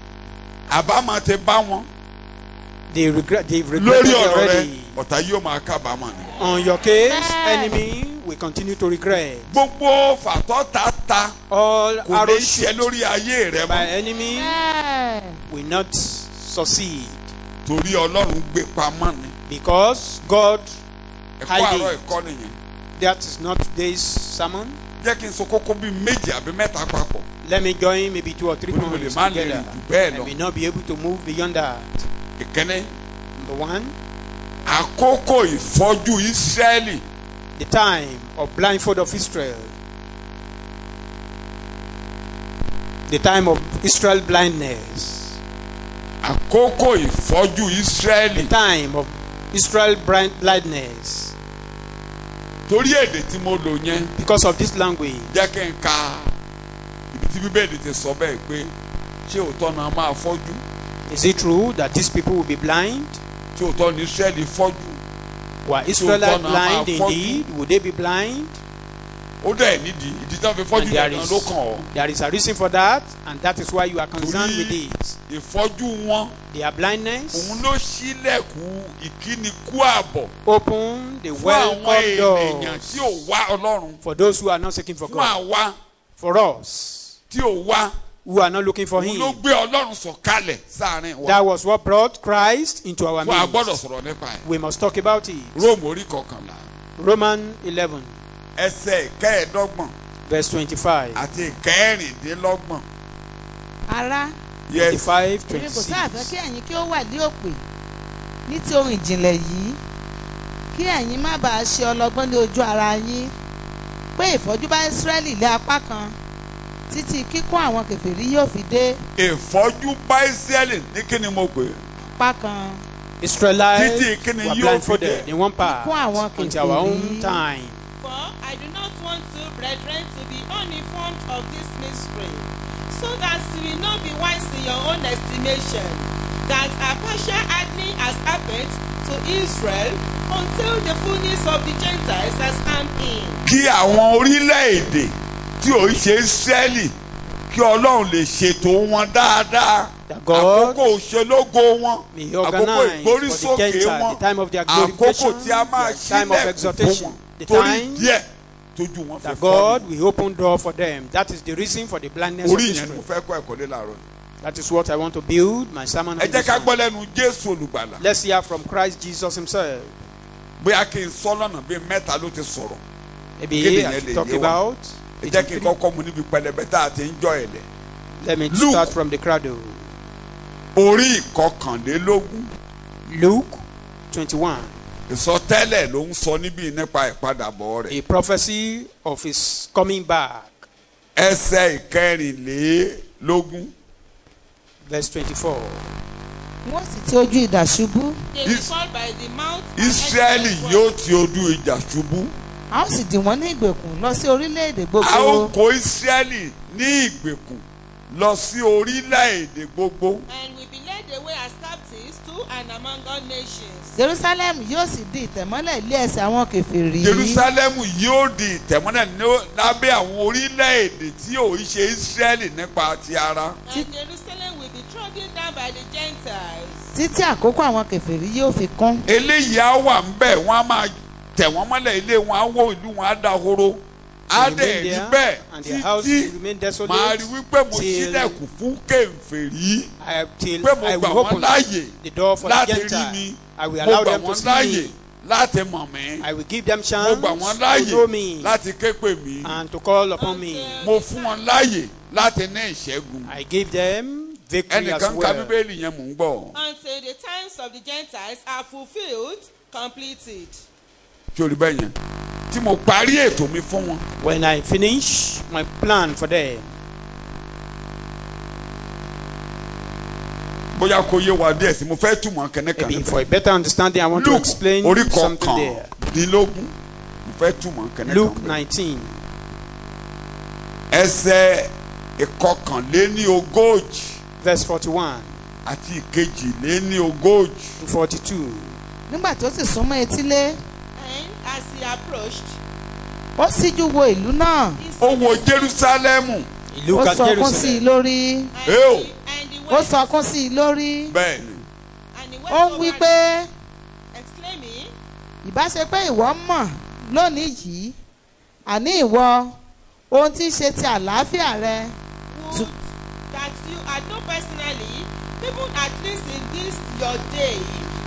Àbámọ̀ ti bá wọn. They've Lórí regretted ọ̀rọ̀ rẹ̀ already. ọ̀tá yóò máa kábàámọ̀ ni. On your case, enemy will continue to regret. Gbogbo fàtọ́ ta ta All kò ní arrows ṣe shot lórí ayé rẹ̀ by mọ́. enemy will not succeed Torí Ọlọ́run gbé pamọ́ ni. because God Ẹ̀kọ́ hide àárọ̀ it. ẹ̀kọ́ nìyẹn. That is not today's sermon. Jẹ́ kí n sọ kókó bíi méjì àbí mẹ́ta papọ̀. Let me join maybe 2 or 3 Ó ní mo lè points má lè together. rìn jù bẹ́ẹ̀ I lọ. may not be able to move beyond that. Ìkíní, Number one, àkókò ìfọ́jú Ísírẹ́lì. the time of blindfold of Israel. The time of Israel blindness. Àkókò ìfọ́jú Ísírẹ́lì. The time of Israel blindness. Torí èdè tí mo lò yẹn. Because of this language, Jẹ́ kí n ka ibi tí Bíbélì ti sọ bẹ́ẹ̀ pé ṣé òótọ́ náà máa fọ́jú? is it true that these people will be blind? Ṣé òótọ́ ni Ísírẹ́lì fọ́jú? Were Israelites blind indeed? Would they be blind? ó dẹ̀ nídìí ìdí tán fi fọ́jú And there nìkan ló is, kàn ọ́. there is a reason for that, and that is why you are concerned with it. ìfọ́jú wọn Their blindness òun ló ṣílẹ̀kùn ìkíni kú àbọ̀ open the fún àwọn welcome ènìyàn doors tí ò wá Ọlọ́run, for those who are not seeking for fún God. àwa For us tí ò wá. who are not looking for òun ló Him. gbé Ọlọ́run sọ̀kalẹ̀ sáàrin wa. That was what brought Christ into our fún a gbọ́dọ̀ midst. sọ̀rọ̀ nípa ẹ̀. We must talk about it. Róòmù orí kọkànlá Romans 11, ẹsẹ̀ ìkẹẹ̀ẹ́dọ́gbọ̀n verse 25. àti ìkẹẹ̀rìndínlọ́gbọ̀n. ará 25, èmi kò sáà fẹ́ 26. kí ẹ̀yin kí ó wà ní òpè ní ti ohun ìjìnlẹ̀ yìí kí ẹ̀yin má bàa ṣe ọlọ́gbọ́n ní ojú ara yín pé ìfọ́jú bá Ísírẹ́lì lé apá kan títí kíkún àwọn kèfèrí yóò fi dé ìfọ́jú bá Ísírẹ́lì ní kí ni mo pè é? apá kan Israelites Títí kíni were yóò fi blindfolded dé? in one part Kíkún àwọn until our own kèfèrí. time. For I do not want you, brethren, to be uninformed of this mystery, so that you will not be wise in your own estimation, that a partial hardening has happened to Israel until the fullness of the Gentiles has come in. Kí àwọn orílẹ̀-èdè tí ò ń ṣe Ísírẹ́lì kí Ọlọ́run lè ṣètò wọn dáadáa. That God Àkókò òṣèlógo wọn, may àkókò organize for the ìgbórísókè Gentiles wọn, the time of their àkókò glorification, tí a máa the time of ṣílẹ̀kùn fún exaltation, wọn the torí time díẹ̀ tójú wọn fẹ́ that fọ́ God will open door for them. That is the reason for the blindness of orí yẹn ni mo Israel. fẹ́ kọ́ ẹ̀kọ́ lé láàárọ̀ yìí. That is what I want to build my sermon Ẹ on jẹ́ this ká gbọ́ one. lẹ́nu Jésù olùgbàlà. Let's hear from Christ Jesus himself. Bóyá kí n sọ lọ́nà bíi mẹ́ta ló ti sọ̀rọ̀. Maybe Kéde I yẹn should lè talk yé wa. about Ẹ jẹ́ kí n 83. kọ́kọ́ mu níbi pẹlẹbẹ tá a ti ń jọ ẹ̀lẹ̀. Let me Luke. start from the cradle. Orí ìkọkànlélógún. Luke 21, Ìsọtẹ́lẹ̀ ló ń sọ níbí nípa ìpadàbọ̀ rẹ̀. a prophecy of his coming back. Ẹsẹ̀ ìkẹrìnlélógún. Verse 24. wọ́n sì ti ojú idà ṣubú They will Is- fall by the mouth. and Ísírẹ́lì excellent yóò word. ti ojú ìjà ṣubú. a ó sì dì wọ́n ní ìgbèkùn lọ sí orílẹ̀-èdè A ó gbogbo kó Ísírẹ́lì ní ìgbèkùn lọ sí orílẹ̀-èdè gbogbo. And will be led away as captives to and among all nations. Jerusalem yóò sì di ìtẹ̀mọ́lẹ̀ ilé ẹsẹ̀ àwọn kèfèrí Jerúsálẹ́mù yóò di ìtẹ̀mọ́lẹ̀ lábẹ́ àwọn orílẹ̀-èdè tí ò ń ṣe Ísírẹ́lì nípa ti ara. And Jerusalem will be trodden down by the Gentiles. títí àkókò àwọn kèfèrí yóò fi kún. Eléyìí á wà ń bẹ̀ wọ́n á máa tẹ̀ wọ́n mọ́lẹ̀ ilé wọn á wó ìlú wọn á dahoro. Á dẹ̀ rí bẹ́ẹ̀ and their house will títí remain desolate màá rí wípé mo till- ṣílẹ̀kùn fún kèfèrí. till Pé mo I gbà will wọ́n open láàyè the door for the láti rí Gentiles. mi. I will Mo allow gbà them to wọ́n see láàyè me. láti mọ̀ mí. I will give them Mo chance gbà wọ́n to know láàyè me láti ké pè mí. and to call upon me. Mo fún wọn láàyè láti ní ìṣẹ́gun. I give them victory as Ẹnìkan ka well. Bíbélì yẹn mò ń gbọ́. Until the times of the Gentiles are fulfilled, completed. Tí o rí bẹ́ẹ̀ yẹn. Tí mo parí ètò mi fún wọn. When I finish my plan for them, Bóyá kò yé wa díẹ̀ sí mo fẹ́ túmọ̀ kẹ́nẹ́kan maybe for níbẹ̀. a better understanding, I want to Luke explain orí something there. kọkàndínlógún. Mo fẹ́ túmọ̀ kẹ́nẹ́kan Luke níbẹ̀. 19, Ẹsẹ̀ ìkọkànléníogójì verse 41 àti ìkejìléníogójì. to 42. nígbà tó sì súnmọ́ etílé And as he approached, ó síjú wo ìlú náà he Ó said, wo Jerúsálẹ́mù. He ó looked at sọkún sí i Jerusalem. lórí and Ew. he ó went, sọkún sí i lórí Bẹ́ẹ̀ ni. and he went ó ń over wí it, pé exclaiming, ìbá ṣe pé ìwọ mọ̀ lónìí yìí àní ìwọ ohun tí ń ṣe ti àlàáfíà rẹ would that you had known personally, even at least in this your day,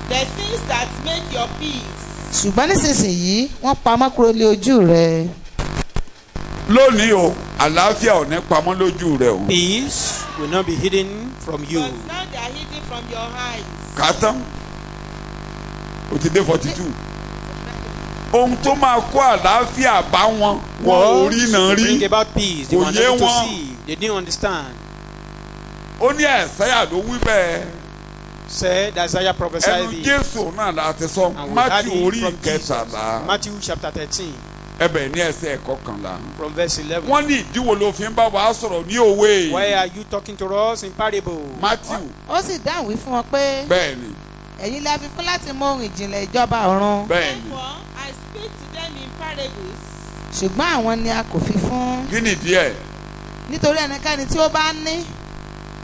the things that make your peace. ṣùgbọ́n nísinsìnyí wọ́n pamọ́ kúrò lé ojú rẹ. Lónìí o, àlàáfíà ò ní pamọ́ lójú rẹ o. Peace will not be hidden from you. But now they are hidden from your eyes. Kàtán. O ti dé 42. Ohun tó máa kó àlàáfíà bá wọn, wọn ò Words rí náà to bring rí. about peace, they Kò were yé unable to wọn. see. They didn't understand. Ó ní Ẹ̀sáyà ló wí bẹ́ẹ̀. Said Isaiah prophesied Ẹnu it. Jésù náà la ti sọ. And we had Mátíù it orí from Jesus. ìkẹtàlá. Matthew chapter 13, Ẹbẹ̀ ní ẹsẹ̀ kọkànlá. from verse 11. Wọ́n ní ìdíwọ́ ló fi ń bá wa sọ̀rọ̀ ní òwe. Why are you talking to us in parable? Mátíù ó sì dáhùn wí fún wọn pé bẹ́ẹ̀ ni. ẹ̀yin la fi fún láti mọ ohun ìjìnlẹ̀ ìjọba ọ̀run. bẹ́ẹ̀ni. Therefore, I speak to them in parables. ṣùgbọ́n àwọn ni a kò fi fún. kí ni díẹ̀. nítorí ẹnikẹ́ni tí ó bá ní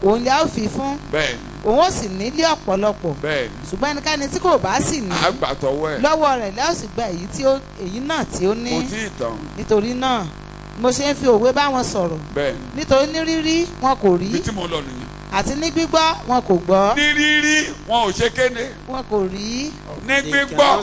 òun ni a ó fi fún. bẹ́ẹ̀ni. òun ó sì ní lé ọ̀pọ̀lọpọ̀. bẹ́ẹ̀ni. ṣùgbọ́n ẹnikẹ́ni tí kò bá sì ní. àgbàtọ̀wọ́ ẹ̀. lọ́wọ́ rẹ̀ lẹ́ ó sì gba èyí náà tí ó ní. kò tí ì tán. nítorí náà mo ṣe ń fi òwe bá wọn sọ̀rọ̀. bẹ́ẹ̀ni. nítorí ní rírí wọn kò rí. bí tí mo lọ nìyẹn. àti ní gbígbọ́ wọn kò gbọ́. ní rírí wọn ò ṣe kéde. wọn kò rí. ní gbígbọ́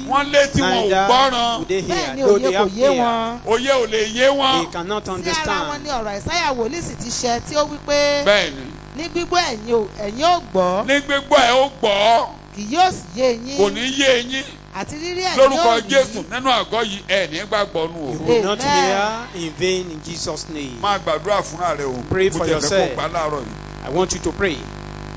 wọn létí wọn ò gbọ́ràn. bẹ́ẹ̀ ni òye kò yé wọn. òye ò lè yé wọn. They cannot tí ara wọn understand. ni ọ̀rọ̀ Àìsáyà wòlíì sì ti ṣẹ tí ó wí pé bẹ́ẹ̀ni. ní gbígbọ́ ẹ̀yin ò gbọ́ ní gbígbọ́ ẹ̀ ó gbọ́. kì yóò sì yé yín. kò ní yé yín. àti rírí ẹ̀yin lórúkọ ò rí. Jésù nínú àgọ́ yìí ẹ̀ ní gbàgbọ́ nù You o. will not Amen. hear in vain in Jesus' name. máa gbàdúrà fúnra rẹ o. Pray for Mo tẹ̀ fẹ́ yourself. kó gbà láàárọ̀ yìí. I want you to pray.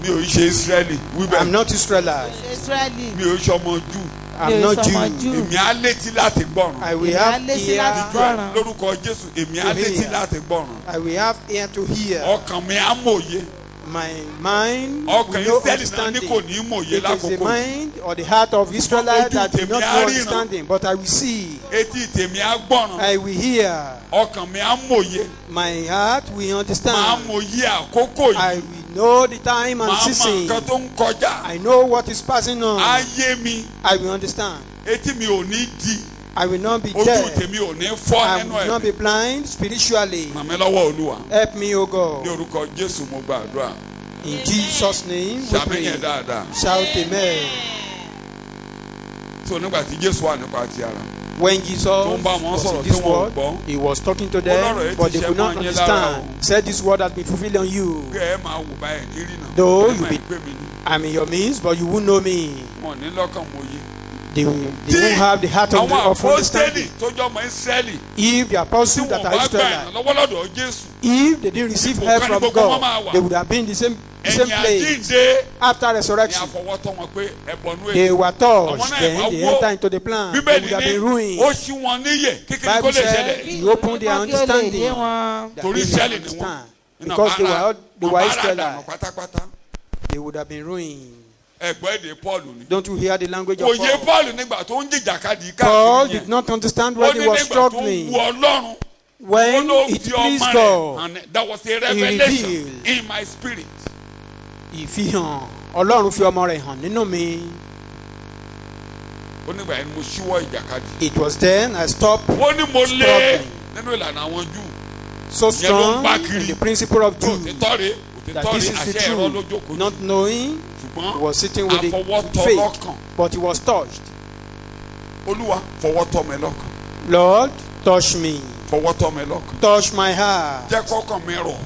mi ò ṣe Ísírẹ́lì wíbẹ̀. I'm not Israelite. Israeli. mi ò ṣe ọmọ Júù. I'm not Sọmọ Jew. Júù. èmi á létí láti gbọ́ràn. I will Èmi á have létí láti ear. gbọ́ràn. lórúkọ Jésù èmi á To létí hear. láti gbọ́ràn. I will have ear to hear. ọkàn mi á mòye. My mind ọkàn will know Ísírẹ́lì náà ní understanding. kò ní mòye It is the lákòókò yìí. mind or the heart of Israelites that do Ojú not tèmi know á ríran. understanding, but I will see. etí tèmi á gbọ́ràn. I will hear. ọkàn mi á mòye. My heart will máa understand. mòye àkókò I yìí. will know the time and máa mọ season. nǹkan tó ń kọjá. I know what is passing on. á yé mi. I will understand. etí mi ò ní di. I will not be ojú deaf. tèmi ò ní fọ́ I nínú will not ẹ̀. be blind spiritually. ràn mí lọ́wọ́ Olúwa. Help me, O ní God. orúkọ Jésù mo gbàdúrà. In Jesus' name we sàmì yẹn pray. dáadáa. Shout amen. so nígbà tí Jésù wà nípa ti ara. When Jesus Tó ń bá wọn was sọ̀rọ̀ in this tí wọn ò world, gbọ́. he was talking to Ọlọ́run them, yìí but ti they ṣe could not mọ́ yín lára o. understand. Said this word has been fulfilled on you. pé ẹ máa wò báyìí ní rí náà. Though ẹ you máa be- gbé mi ní. I'm in your midst, but you won't know me. wọn ní lọ́kàn mo yé. They won't have the heart of àwọn apostoli understanding. tó jọ ọmọ Ísírẹ́lì If the tí apostles wọn that bá are gbà Israelites, ìrànlọ́wọ́ lọ́dọ̀ Jésù. if they didn't receive help from God, they would have been in the same ẹ̀yìn place àjíǹde after ni resurrection. àfọwọ́tọ́ wọn pé ẹ̀bọnú They èyí. were Àwọn touched, náà then ìwà they wó. enter into the plan. They Bíbélì would have ní been ruined. ó ṣí wọn níyè kíkiri kó Bible lè said ṣẹlẹ̀. he opened their Kí ó lè understanding. yé wọn. That Torí they Ísírẹ́lì would ni wọ́n. understand. Iná Because they bára- were wọn bára Israelites. dànù pátápátá. They would have been ruined. ẹgbẹ́ èdè Paul ni. Don't you hear the language kò of yé Paul? Paul nígbà tó ń jìjàkadì Paul káàkiri did yẹn. not understand ó when ní he was nígbà tó ń struggling. wu Ọlọ́run. When ó ló it fi pleased ọmọ rẹ̀ God, hàn ní. There was a revelation revealed. in my spirit. ìfihàn Ọlọ́run fi ọmọ rẹ̀ hàn nínú mi. ó nígbà yẹn mo ṣíwọ́ ìjàkadì. It was then I stopped ó ní mo lé struggling. nínú ìlànà àwọn Júù. so Yẹn ló ń strong bá in kiri. the principle of Jew òtítọ́ rèé that òtítọ́ this rèé is the àṣẹ ẹ̀rọ truth. lójókòó. Not knowing, he ṣùgbọ́n was sitting with it with àfọwọ́tọ́ faith, lọ́kàn. but he was touched. Olúwa fọwọ́tọ́ mi lọ́kàn. Lord, touch me, fọwọ́tọ́ mi lọ́kàn. touch my heart. jẹ́ kọ́kàn mi rọ̀.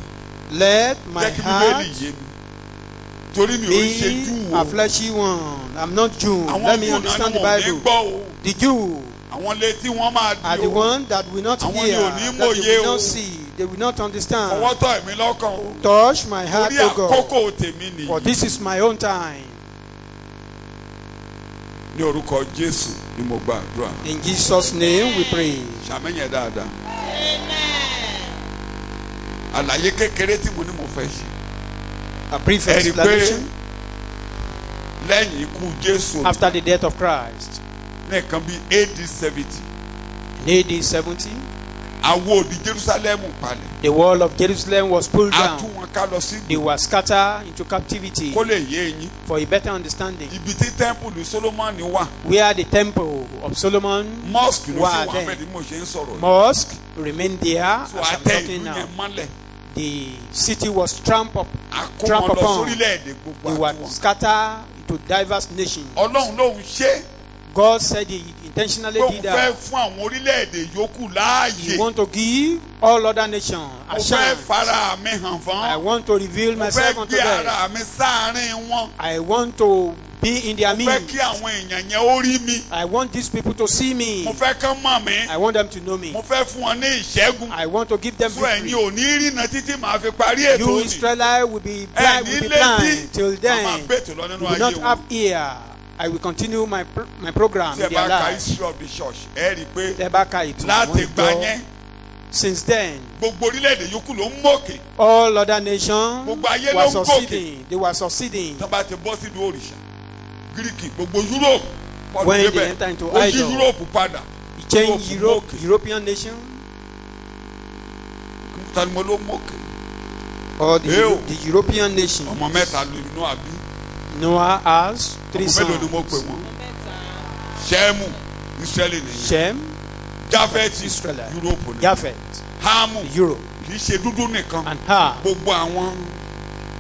Let my jẹ́ kí Bíbélì heart yé mi. torí mi ò ń ṣe Júù be o. a fleshy one. I'm not Jew. àwọn Let me Júù náà understand ni the wọn ò ní Bible. gbọ́ o. The Jew àwọn létí wọn máa are di the o. one that will not Àwọn hear, ni ò ní that they mòye will o. not see, they will not understand. fọwọ́tọ́ mi lọ́kàn o. Touch my heart, torí O God, àkókò tèmi for nìyí. this is my own time. ní orúkọ Jésù ni mo gbàdúrà. In Jesus' name we pray. ṣàmẹ́yẹ dáadáa. Amen. àlàyé kékeré tí mo ní mo fẹ́ ṣe. A brief ẹ rí i pé explanation lẹ́yìn ikú Jésù after the death of Christ ní nǹkan bíi AD 70 in AD 70. àwo òdì Jerusalem palẹ̀. The wall of Jerusalem was pulled a tú down. wọn ká lọ sí They were scattered into captivity kó lè yé yín. for a better understanding. ibi tí tẹ́ḿpùlù Solomoni wà Where the temple of Solomon mosque ló sì wà wà then. bẹ́ẹ̀ ni mo ṣe ń sọ̀rọ̀ yìí. mosque remained there so as I'm àtẹ talking ìlú now. yẹn mọ́lẹ̀. The city was trampled a kó trampled wọn lọ upon. sórílẹ̀-èdè gbogbo They were àti wọn. scattered into diverse nations. Ọlọ́run lòun ṣe God said he intentionally pé òun did fẹ́ that. fún àwọn orílẹ̀-èdè yòókù láàyè. You want to give all other nations mo a fẹ́ chance. fara mi hàn I fún. want to reveal mo myself fẹ́ unto gbé them. ara mi sáàárín wọn. I want to be in their mo fẹ́ midst. kí àwọn èèyàn yẹn ó rí mi. I want these people to see me. mo fẹ́ kán mọ̀ mí. I want them to know me. mo fẹ́ fún wọn ní ìṣẹ́gun. I want to give them so ẹ̀yin victory. ò ní rìnà títí màá fi parí ètò You òní. Israelites will be ẹ blind, ní will be létí blind till màá máa then. bètò lọ You nínú will ayé not wọn. have ear. I will continue my program tí ẹ in bá their ka lives. history of the church ẹ rí i pé Tẹ́bákà ìtàn láti àwọn gbà ìjọ. yẹn Since then, gbogbo orílẹ̀-èdè yòókù ló ń mókè. all other nations Gbogbo ayé ló were ń gòkè. succeeding. They were succeeding. tó bá ti bọ́ síbi òrìṣà Gíríkì gbogbo Europe. When they enter into ó yí idol, Europe padà. he changed Europe European nation tani mo ló mókè. or the Ew. European nation. ọmọ mẹ́ta ló nínú àbí. Noah has 3 ọmọ mélòó ni mo pè sons. wọ́n. Ṣẹ́mù Ísírẹ́lì nìyẹn. Shem, Jáfẹ́tì Israelite. Europe ni. Japheth, Hámù Europe, kì í ṣe dúdú nìkan. and Ham. Gbogbo àwọn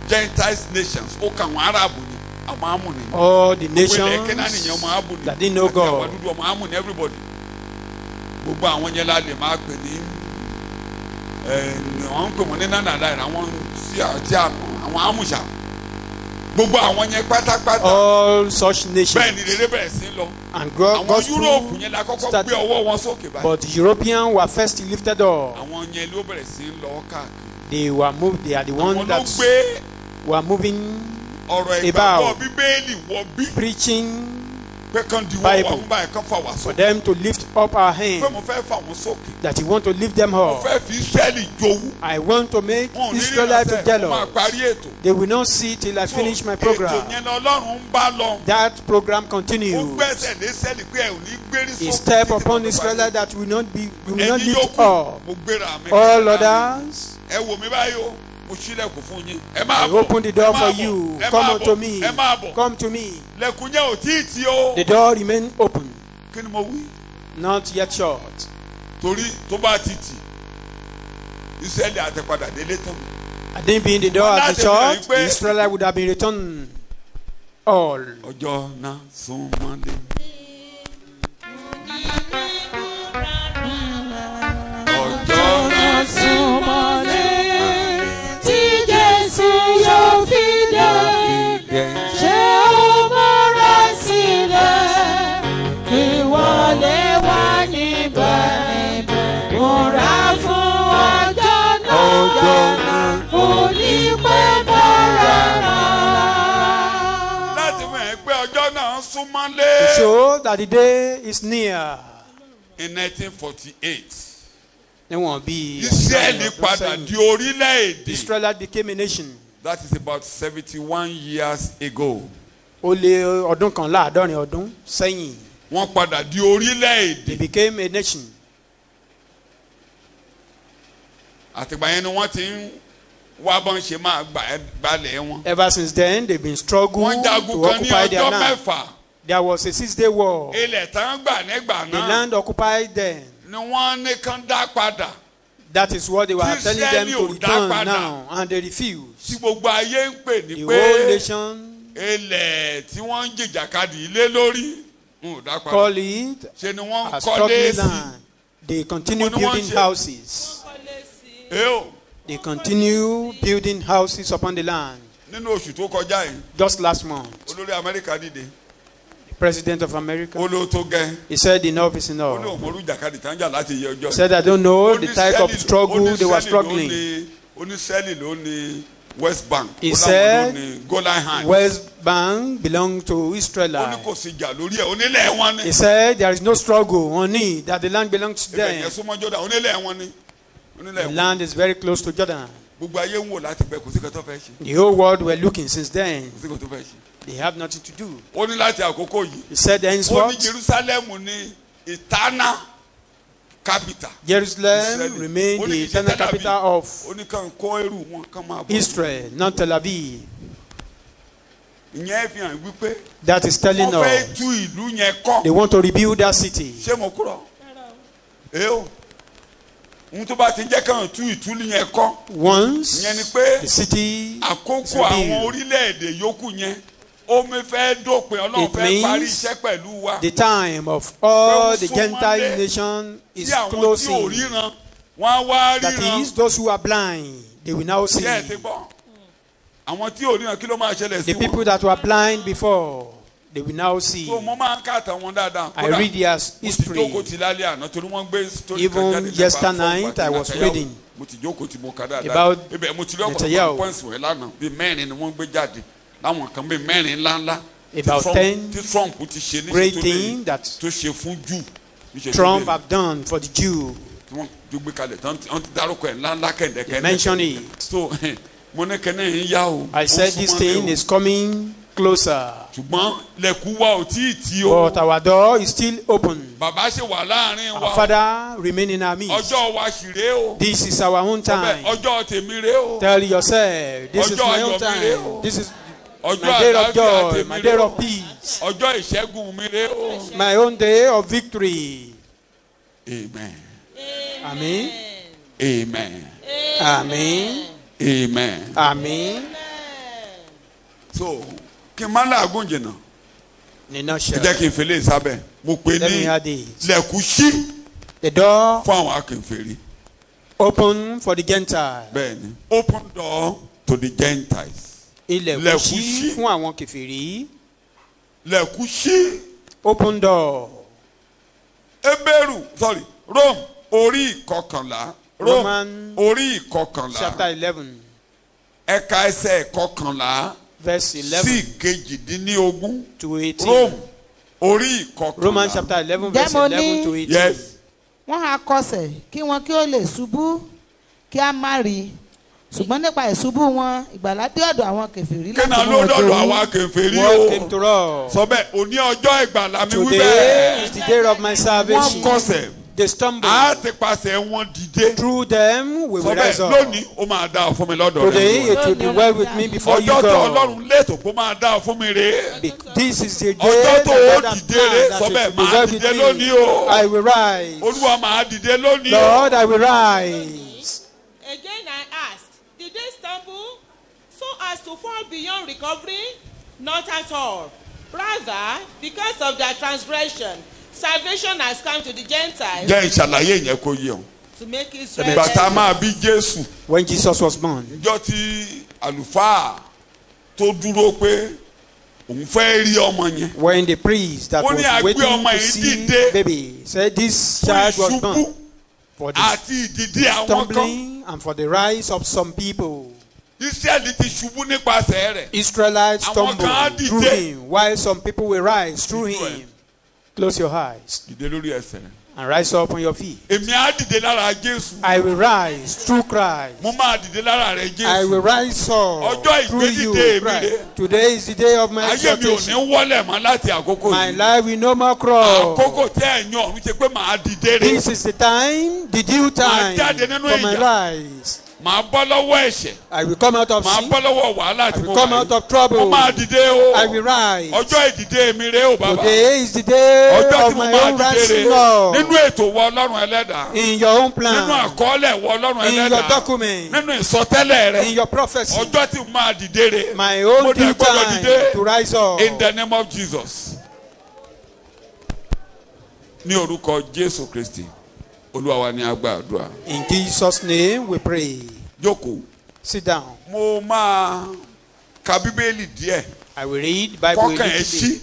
Gentiles nations ó kà wọ́n Árábù ni àwọn Ámù ni. All the Gbogbo ilẹ̀ Kénáánì yẹn nations ọmọ Ámù ni. that didn't know Àti àwọn God. dúdú ọmọ Ámù ni everybody. Gbogbo àwọn yẹn la lè máa pè ní wọ́n ń pè wọ́n ní nánàdá rẹ̀ àwọn tí àwọn Ámùṣà. Gbogbo àwọn yẹn pátápátá. All such Bẹ́ẹ̀ nations. ni rere bẹ̀rẹ̀ sí lọ. And Àwọn gospel Europe yẹn la kọ́kọ́ gbé started. ọwọ́ wọn sókè báyìí. But the Europeans were first lifted up. Àwọn yẹn ló bẹ̀rẹ̀ sí lọ káàkiri. They were moved. They are the Àwọn ones ló that gbé were moving, ọ̀rọ̀ ìgbàgbọ́ about Bíbélì wọ bí. preaching Pé kán di wọ́n Bible. wọ́n báyìí kán fà wá for sókè. them to lift up our Pé hands. mo fẹ́ fà wọ́n sókè. That you want to lift them Mo up. fẹ́ fi Ísírẹ́lì jowú. I want to make Wọn ò ní rí Israelites to ìránṣẹ́, mo máa jealous. parí ètò. They will not see till I finish my Ètò program. yẹn lọ Ọlọ́run ń bá lọ. That program Ó continues. gbẹ́sẹ̀ lé Ísírẹ́lì pé ẹ̀ ò ní gbérí A sókè. step títí upon tó bá Israelites dé. that will not Ẹ̀yin lift yòókù, up. mo gbéra mi. All others, Ẹ wò mí báyìí o, mo ṣílẹ̀kùn fún yín. Ẹ I máa bọ̀. open the door ẹ máa for bọ̀, you. ẹ Come máa unto bọ̀, me. Ẹ máa bọ̀. Come to me. Lẹ̀kùn yẹn ò tí ì tí o. The door remains open, Kí ni mo wí? not yet shut. Torí tó bá ti tì, Ísírẹ́lì àti padà délé tán. Had they been the door Well, at the that's a church, very the Israelites would have been returned all. Ọjọ́ náà sún mọ́lẹ̀. Ọjọ́ náà súnmọ́lé tí Jésù yóò fi dé. Ṣé o múra sílẹ̀ kí wọlé wá níbẹ̀? Múra fún ọjọ́ náà kò ní pẹ́ bọ́ rárá. láti mọ̀ ẹ́ pé ọjọ́ náà sún mọ́lẹ̀. To show that the day is near. In 1948, Níwọ̀n bí Ísírẹ́lì padà di orílẹ̀-èdè. Israel became a nation. That is about 71 years ago. Ó lé ọdún kan láàdọ́rin ọdún sẹ́yìn. Wọ́n padà di They orílẹ̀-èdè. became a nation. Àtìgbà yẹn ni wọ́n ti ń wá bọ́n ṣe máa gbalẹ̀ wọn. Ever since then, they've been struggling Wọ́n to jagun kan ní occupy their ọjọ́ land. mẹ́fà. There was a 6-day war. Ilẹ̀ tán gbà nígbà The náà land occupied them. ni wọ́n ní kán dá padà. That is what they were Tí telling them Ísírẹ́lì to ò dá return padà. now, and they Tí refused. gbogbo ayé ń pè ní The pé whole nation ilẹ̀ tí wọ́n ń jìjàkadì ilé lórí wọn ò dá padà. call it Ṣé ni wọ́n ń as kọ́lé struggling sí. land. They continue Mo ní wọ́n building ṣe. houses. Eo They continue building houses upon the land. nínú oṣù tó kọjá yìí Just last month, olórí Amẹ́ríkà dìde the President of America, ó ló tó gẹ́ he said enough is ó ní enough. òmòrú jàkadì tán jà láti yẹ ọjọ́. He said, I don't know the type of struggle they were struggling. Onísẹ́lì ló ní West Bank. He Ó láwọn said, ló ní Golan Heights. West Bank belonged to Ó ní Israel. kò sí ìjà lórí ẹ̀ onílẹ̀ wọn ni. He said there is no struggle on it, that the land belongs to Ibẹ̀ yẹn them. súnmọ́ Jordan onílẹ̀ wọn ni. Onílẹ̀ The wọn. land is very close to Jordan. Gbogbo ayé ń wò láti pẹ́ kò sí kan tó fẹ́ ṣe. The whole world were looking since then. Kò sí kan tó fẹ́ ṣe. They have nothing to do. Ó ní láti àkókò yìí. He said Ó ní henceforth, Jerusalem ní eternal capital. Jerusalem remained the eternal capital of Ó ní kàn kó ẹrù wọn kàn máa bọ̀. Israel, not Tel Aviv. Ìyẹn fi hàn wípé That is telling wọ́n fẹ́ us tú ìlú yẹn kọ́. they want to rebuild that city. Ṣé mo kúrò? Èyó. Ohun tó bá ti jẹ́ kàn tú ìtúlù yẹn kọ́. Once Ìyẹn ni pé the city is àkókò àwọn rebuilt, orílẹ̀-èdè yòókù yẹn omi fẹ́ dópin Ọlọ́run It fẹ́ parí means iṣẹ́ pẹ̀lú wa. the time of all the Gentile nation Tí is àwọn tí ò closing. ríran wọ́n á wá That ríran. is, those who are blind, they will now see. Ṣé ẹ ti gbọ́? Àwọn tí ò ríran kí ló máa ṣẹlẹ̀ sí The people wọn? that were blind before, they will now see. So mo máa ń kàtà wọn dáadáa. I read their Mo ti history. jókòó ti lálẹ́ àná torí wọ́n gbé story Even kan jáde nípa yesterday fún night, I was Netanyahu. reading Mo ti jókòó ti mo kà dáadáa. about Ibẹ̀ mo ti rí ọ̀pọ̀lọpọ̀ Netanyahu. points wọ̀nyí lánàá bíi mẹ́rin ni wọ́n gbé jáde láwọn kan bíi mẹ́rin ńláńlá. About 10 tí Trump ti ṣe ní great ṣètò things that tó ṣe fún Júù. níṣẹ́ tó Trump dé. have done for the Jew. Tí wọ́n tó gbé kalẹ̀ tán wọ́n ti dárúkọ ẹ̀ ńláńlá They kẹ̀ndẹ̀kẹ̀ndẹ̀. mention it. So mo ní kẹ́nẹ́ yín yá o. I Ó said súnmọ́ this lé thing o. is coming closer. ṣùgbọ́n lẹ̀kùn wa ò tí ì tí o. But our door is still open. Bàbá ṣe wà láàrin Our wa. Father remain in our midst. Ọjọ́ wa sì rèé o. This is our own time. Ọjọ́ tèmi rèé o. Tell yourself, this is Ọjọ́ my own ayọ̀ mi rèé o. time. This is Ọjọ́ my day of àlàáfíà joy, tèmi my day rèé o. of peace, Ọjọ́ ìṣẹ́gun mi rèé o. my own day of victory. Amen. Amen. Amen. Amen. Amen. Amen. So kí n má làágùn jìnnà. In a Ẹ nutshell, jẹ́ kí n fi lè sábẹ̀. Mo pè let me ní add this. lẹ̀kùn ṣí The door fún àwọn akínfèrí. open for the Gentiles. Bẹ́ẹ̀ni, open door to the Gentiles. Ilẹ̀kùn Lẹ̀kùn ṣí ṣí. fún àwọn kèfèrí. Lẹ̀kùn ṣí. Open door. Hébérù sorry Rome orí ìkọkànlá. Rome Roman orí ìkọkànlá. chapter 11, Ẹ̀ka ẹsẹ̀ ìkọkànlá verse 11 sí kejìdínlógún. to 18. Rome orí ìkọkànlá. Roman chapter 11, verse Jẹ́ mo 11 to ní- 18. Yes. wọ́n á kọsẹ̀ kí wọn kí ó lè ṣubú kí á má rí ṣùgbọ́n nípa ìṣubú wọn ìgbàlà dé ọ̀dọ̀ àwọn kèfèrí Kí náà láti mú ló wọn dọ̀dọ̀ dorí. àwọn akínfèrí Word o. came to us. Sọ bẹ́ẹ̀ òní ọjọ́ ìgbàlà mi wí Today bẹ́ẹ̀. is the day of my Wọ́n salvation. kọsẹ̀. They stumble. A ti pàṣẹ wọn dìde. Through them we Sọ will bẹ́ẹ̀ rise up. lónìí ó máa dáa fún mi lọ́dọ̀ Today rẹ̀. it will be well with me before you Ọjọ́ tó go. Ọlọ́run létò kó máa dáa fún mi rèé. This is the day Ọjọ́ that tó o God has dìde rèé. planned Sọ that bẹ́ẹ̀ it will be máa well dìde with lónìí me. o. I will rise. Olúwa máa dìde lónìí o. Lord, I will rise. Again I asked, did they stumble so as to fall beyond recovery? Not at all. Rather, because of their transgression, salvation has come to the Gentiles Jẹ́ ìṣàlàyé yẹn kó yé o. to make Israel. Ìgbà tá a máa bí Jésù. When Jesus was born, Ìjọ́ tí àlùfáà tó dúró pé òun fẹ́ rí ọmọ yẹn. when the priest that Ó ní was àgbé waiting ọmọ to yìí see dìde baby said this Fún child was ìṣubú born for the àti ìdìdí àwọn kan. stumbling and for the rise of some people. Ísírẹ́lì ti ṣubú nípasẹ̀ rẹ̀. Israelites Àwọn kan á stumbled through dìde. him, while some people will rise through Through him. Close your eyes Dìde lórí ẹsẹ̀. and rise up on your feet. Èmi á dìde lára Jésù. I will rise through Christ. Mo máa dìde lára rẹ̀ I will Jésù. rise up Ọjọ́ through you, ìgbédìde mi Christ. rè. Today is the day of my Ayé mi ò ní exaltation. wọlé mọ́ láti àkókò My yìí. life will no more crawl. Àkókò tẹ́ ẹ̀yàn ọ̀run ṣe pé màá dìde rè. This is the time, the due time jáde nínú for my ìyà. rise. Màá bọ́ lọ́wọ́ ẹ̀ṣẹ̀. I will come out of Màá sin. bọ́ lọ́wọ́ wàhálà tí I mo will come wà out yìí. of trouble. Mo máa dìde o. I will rise. Ọjọ́ ìdìde mi rè o bàbá. Today is the day Ọjọ́ tí of mo my máa own dìde rè. rising up. Nínú ètò wọ Ọlọ́run ẹlẹ́dàá. In your own Nínú plan, àkọọ́lẹ̀ wọ Ọlọ́run in your ẹlẹ́dàá. document, Nínú ìsọtẹ́lẹ̀ rẹ̀. in your prophecy, Ọjọ́ tí mo máa dìde rè. my Mo own dẹ̀ due gbọ́dọ̀ time dìde. to rise up. In the name of Jesus. Ní orúkọ Jésù Kristi, Olúwa wa ni a gba àdúrà. In Jesus' name we pray. Jókòó. Sit down. Mo máa ka Bíbélì díẹ̀. I will read Bible a Kọ́kàn ẹ̀ little ṣí bit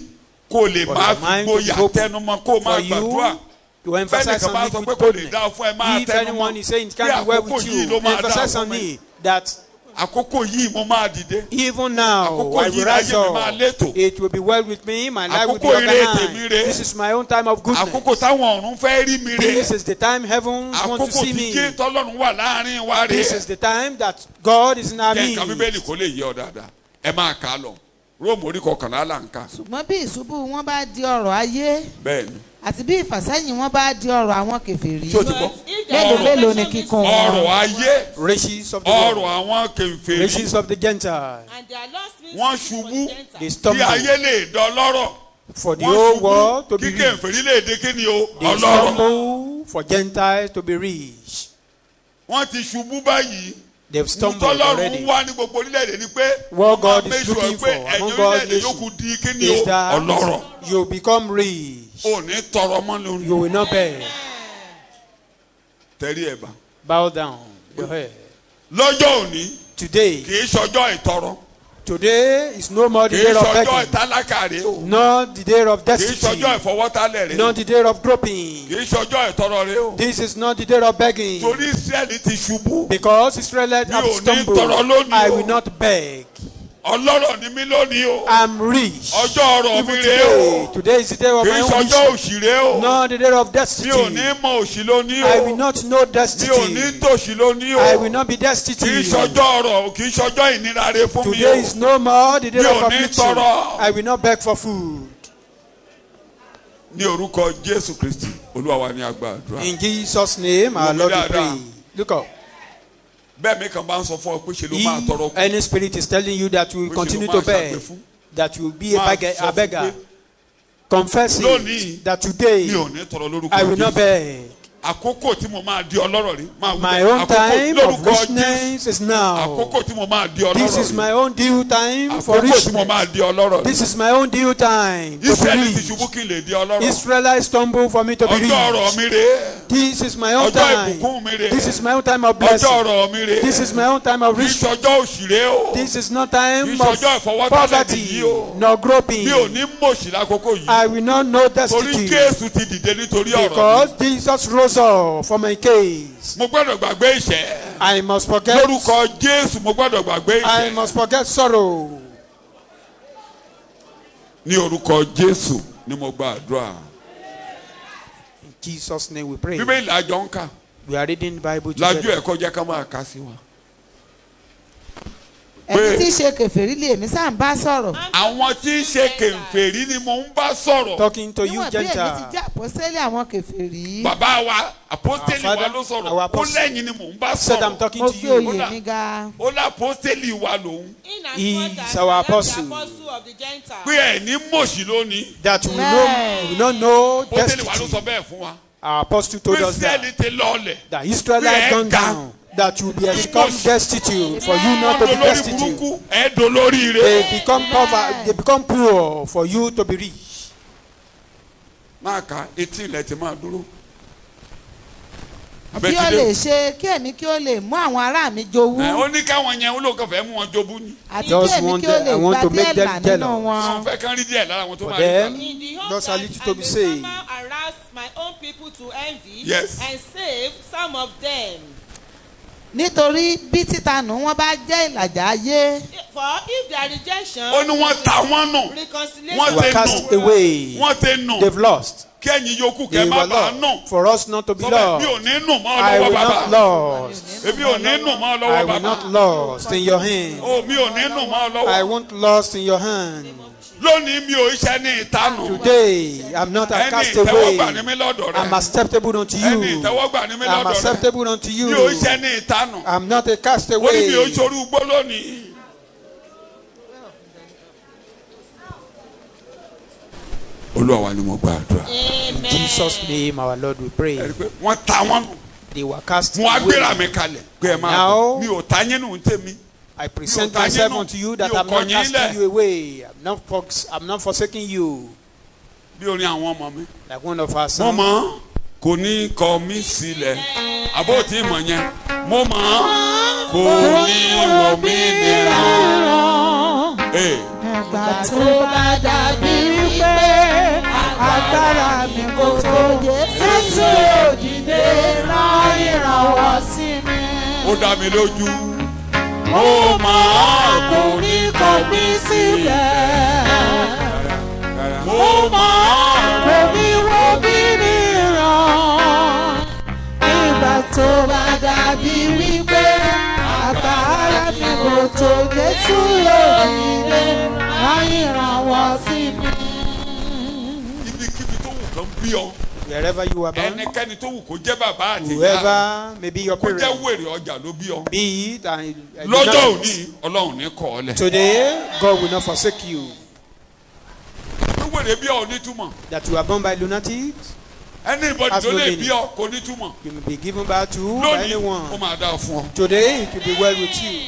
kó o lè For máa your fi mind to gbóyà be open. tẹnumọ́ kó o máa for gbàdúrà. you to emphasize Fẹ́nìkan máa on sọ it pé with kò lè boldness. dáa fún ẹ máa If anyone tẹnumọ́. is saying it Bí can't be well àkókò with yìí you, ló máa dáa emphasize fún on mi. it that Àkókò yìí mo máa dìde. even now Àkókò I yìí will rise láyé mi máa up. létò. It will be well with me. My life will be Àkókò ire tèmi organized. rè. This is my own time of Àkókò goodness. táwọn ọ̀run fẹ́ rí mi rè. This is the time heaven wants to Àkókò see tí me. kí tọ́lọ́run wà láàrin wa rè. This is the time that God is in our Jẹ́ nǹkan Bíbélì midst. kó lè yé ọ dáadáa. Ẹ máa kà á lọ. Róòmù orí kọkànlá là ń kà. ṣùgbọ́n bí ìṣubú wọn bá di ọ̀rọ̀ ayé Bẹ́ẹ̀ni. àti bí ìfàsẹ́yìn wọn bá di ọ̀rọ̀ àwọn kèfèrí Ṣé o ti gbọ́? But if their mélòó mélòó ni salvation is kíkún Ọrọ̀ wọn. ayé. Riches of the Ọrọ̀ world. àwọn kèfèrí. Riches of the Gentiles. and their lost means Wọ́n for ṣubú. Gentiles. They Kí stumble ayé lè dọlọ́rọ̀. for the Wọ́n whole world to ṣubú. be Kí rich. kèfèrí lè dé kí ni o? They Ọlọ́rọ̀. stumble for Gentiles to be rich. Wọ́n ti ṣubú báyìí. They've stumbled Tọ́lọ́run already. wá ní gbogbo orílẹ̀-èdè ni pé. What God wọ́n máa is make sure looking pé for ẹ̀yin among God's orílẹ̀-èdè yòókù nations di kí ni is o? that Ọlọ́rọ̀. you become rich. O ní tọrọ mọ́ lórí. You will not beg. Tẹ̀rí ẹ̀ bá. Bow down your head. Lọ́jọ́ òní Today, kì í ṣọjọ́ ìtọrọ. today is no more the Kì í day of ṣọjọ́ begging. ìtálákà rè o. Not the day of Kì í destitute. ṣọjọ́ ìfọwọ́tálẹ̀ rè o. Not the day of groping. Kì í ṣọjọ́ ìtọrọ rè o. This is not the day of begging. Torí Ísírẹ́lì ti ṣubú. Because Israelites Mi have ò ní stumbled, tọrọ lónìí I o. will not beg. ọlọ́rọ̀ ni mí lónìí o. I'm rich. ọjọ́ ọ̀rọ̀ mi Even rèé o. today is the day of kì my í own ṣọjọ́ riches. òṣì rèé o. Not the day of mi destiny. ò ní mọ òṣì lónìí o. I will not know mi ò ní destiny. tòṣì lónìí o. I will not be kì í destitute. ṣọjọ́ ọ̀rọ̀ kì í ṣọjọ́ ìnira rẹ fún mi o. Today is no more the day Mi ò of ní affliction. tọrọ. I will not beg for food. ní orúkọ Jésù Kristi Olúwa wa ní agbàdúrà. In Jesus' name, our Lord, we pray. Look up. bẹ́ẹ̀ mi kàn bá ń sọ fún ọ pé ṣe ló máa tọrọ If any spirit is telling you that you will continue to beg, that you will be a beggar, confess Lónìí, it, that today mi ò ní tọrọ lórúkọ I will not Jésù. beg. àkókò tí mo máa di ọlọ́rọ̀ rí. My own time of richness is now. àkókò tí mo máa di ọlọ́rọ̀ rí. This is my own due time for àkókò tí mo richness. máa di ọlọ́rọ̀ rí. This is my own due time to Ísírẹ́lì ti be ṣubú rich. kí n lè di ọlọ́rọ̀. Israelites stumble for me to be ọjọ́ ọ̀rọ̀ rich. mi rèé. This is my own ọjọ́ time. ìbùkún mi rèé. This is my own time of ọjọ́ blessing. ọ̀rọ̀ mi rèé. This is my own time of kì í richness. ṣọjọ́ òṣì rèé o. This is not time Kì í of ṣọjọ́ ìfọwọ́tálẹ̀ poverty nìyí o. nor groping. mi ò ní mọ̀ọ́sì lákòókò yìí. I will not know torí destiny Jésù ti dìde nítorí ọ̀rọ̀ mi. because Jesus rose up for my case. mo gbọ́dọ̀ gbàgbé ìṣẹ́. I must forget. lórúkọ Jésù mo gbọ́dọ̀ gbàgbé I ìṣẹ́. must forget sorrow. ní orúkọ Jésù ni mo gba àdúrà. In Jesus' name we pray. bíbélì àjọ ń kà. We are reading the Bible lájú together. ẹ̀kọ́ jẹ́ ká máa kà sí wa. ẹni tí í ṣe kèfèrí lè mí sáà ń bá sọ̀rọ̀. àwọn tí ń ṣe kèfèrí ni mo ń bá sọ̀rọ̀. Talking to you, níwọ̀n bí èmi ti Gentile. jẹ́ àpọ́sẹ́lì àwọn kèfèrí. bàbá wa àpọ́stélì Our wa father, ló sọ̀rọ̀ our ó apostle, lẹ́yìn ni mò ń bá Said I'm sọ̀rọ̀. talking mo to fi you. oyè mi ga. ó lá àpọ́stélì wa lòun. He is our apostle. of the Gentiles. pé ẹ̀ ní mọ̀ọ́sì lónìí. That we will not know àpọ́stélì wa ló sọ destiny. bẹ́ẹ̀ fún wa. Our apostle told pé us that. Ísírẹ́lì ti lọ́ọ̀lẹ̀. That Israelites gone down. That you become destitute for you not to be wọ́n dolórí destitute. burúkú ẹ̀ dolórí They rẹ̀. become poor. They become poor for you to be rich. máa ka etí ilẹ̀ ti máa dúró. kí ó lè ṣe kí èmi kí ó lè mú àwọn ará mi jowú. ó ní káwọn yẹn ó lóun kàn fẹ́ mú wọn jobú ni. àti kí Just èmi want kí ó them- lè I want gba to make díẹ̀ them là nínú jealous. wọ́n wọn. fẹ́ kán rí díẹ̀ lára wọn tó For máa rí them, gbà. In the hope Thus that are little I to be may saved. somehow arouse my own people to envy Yes. and save some of them. nítorí bí títanù wọn bá jẹ́ ìlàjà ayé. For if their rejection ó ní wọ́n ta wọ́n nù. reconciliation Wọ́n They were ti cast nù. away. wọ́n ti nù. They've lost. kẹ́yìn yòókù They kẹ́ má were bàa nù. lost. For us not to be sọ bẹ́ẹ̀ mi ò lost. ní nù mọ́ ọ I lọ́wọ́ will not bàbá. lost. èmi ò ní nù mọ́ ọ I lọ́wọ́ will bàbá. not lost in your hand. o mi ò ní nù mọ́ ọ I lọ́wọ́. won't lost in your hand. lónìí mi ò iṣẹ́ ní ìtanù. Today, I'm not a ẹni cast ìtẹ́wọ́gbà ní away. mi lọ́dọ̀ I'm rẹ̀. acceptable unto ẹni you. ìtẹ́wọ́gbà ní mi I'm lọ́dọ̀ rẹ̀. acceptable unto mi ò you. iṣẹ́ ní ìtanù. I'm not a cast ó ní mi ò away. sorú gbó lónìí. Olúwa wa ni mo gba àdúrà. In Jesus' name, our Lord, we pray. ẹ rí i pé wọ́n ta wọ́n nù. They were cast mo wá gbéra away. mi kalẹ̀ pé ẹ máa Now- bọ̀ mi ò ta yín nù ń tèmi. I present Mi ò ta yín myself nù. unto you that Mi ò I'm not kọ̀ yín lẹ̀. casting you away. I'm not forsaking you. bí orin àwọn ọmọ mi. Like one of our mo sons. mọ̀ kò ní kọ̀ mí sílẹ̀ àbó tí mọ̀ yẹn mo mọ̀ kò ní wọ̀ mí nìran. ìgbà tó bá dàbí wípé agbára mi kò tó Jésù òdìdé rán ìrànwọ́ sí mi. ó dá mi lójú mo mọ̀ kò ní kọ̀ mí sílẹ̀ mo mọ̀ kò ní wo bí níran. ìgbà tó bá dàbí wípé agbára mi kò tó Jésù òdìdé rán ìrànwọ́ sí mi. ibikíbi tó wù kán bí ọ Wherever you are born, ẹnikẹ́ni tó wù kó jẹ́ bàbá àti ìyá whoever may be your kó jẹ́ parent, wèrè ọjà ló bí ọ. be it and lọ́jọ́ òní ọlọ́run ní kọ̀ ọ́ lẹ̀. today, God will not forsake you. pé wèrè bí ọ ní túmọ̀ That you are born by lunatics, anybody Has tó no lè meaning. bí ọ kò ní túmọ̀. you may be given back to by lónìí ó anyone. máa dáa fún ọ. Today, it will be well with you.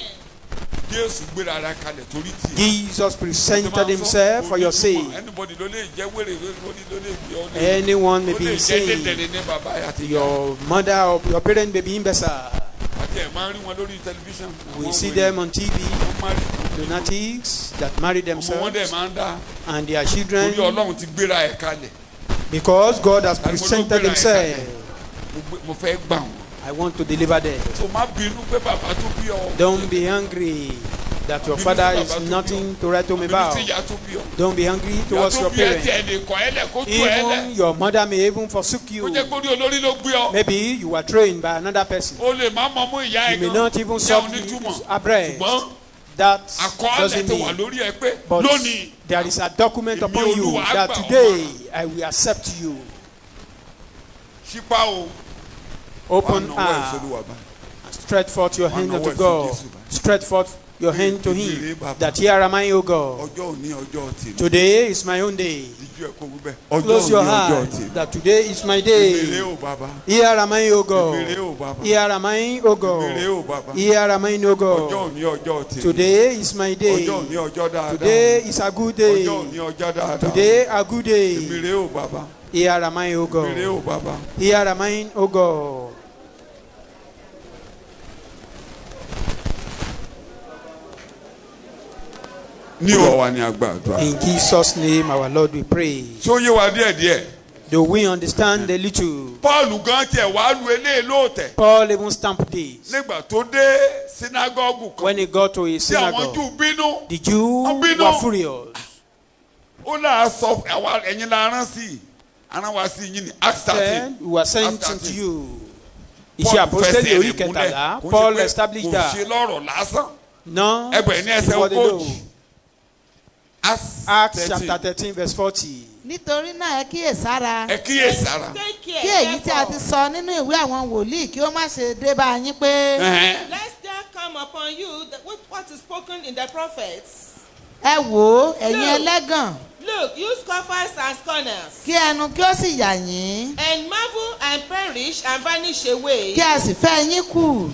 Jésù gbéra ara kalẹ̀ torí tì. Jesus presented himself for your sake. anybody ló lè jẹ́ wèrè ló lè bí ọ lè. Anyone may ó lè be jẹ́ insane. dẹ̀dẹ̀rẹ̀ ní bàbá àti ìyá. Your mother or your parent may be imbecile. àti ẹ̀ máa ń rí wọn lórí tẹlifíṣàn. We see them on TV, wọ́n máa rí lunatics that marry ọmọ wọn dẹ̀ themselves máa ń dá. and their torí children ọlọ́run ti gbéra ẹ̀ kalẹ̀. because God has presented himself. mo fẹ́ gbà wọ́n. I want to deliver them. so má bínú pé bàbá tó bí ọ. Don't be angry. that your father is nothing to write home about. Don't be hungry towards your parents. Even your mother may even forsake you. Maybe you were trained by another person. You may not even suck a breast. That doesn't mean. But there is a document upon you that today I will accept you. Open eye. Stretch forth your hand unto God. Stretch forth your hand to Him. That here am I, O God. Today is my own day. Close your eyes. That today is my day. Here am I, O God. Here am I, O God. Here am I, O God. Today is my day. Today is a good day. Today a good day. Here am I, O God. Here am I, O God. In Jesus' name, our Lord, we pray. Do we understand a little? Paul even stamped this. When he got to his synagogue, the Jews were furious. Then we were sent to you. Paul established that. No, what they do. Acts chapter 13 verse 40. Nítorí náà ẹ kíyèsára. Kí èyí tí a ti sọ nínú ìwé àwọn wòlíì kí ó má ṣe dé bá yín pé. Lest there come upon you what is spoken in the prophets. Ẹ wò ó, ẹ̀yin ẹlẹ́gàn. Look, you scoffers and scorners. Kí ẹnu kí ó sì yà yín. And marvel and perish and vanish away. Kí a sì fẹ́ yín kù.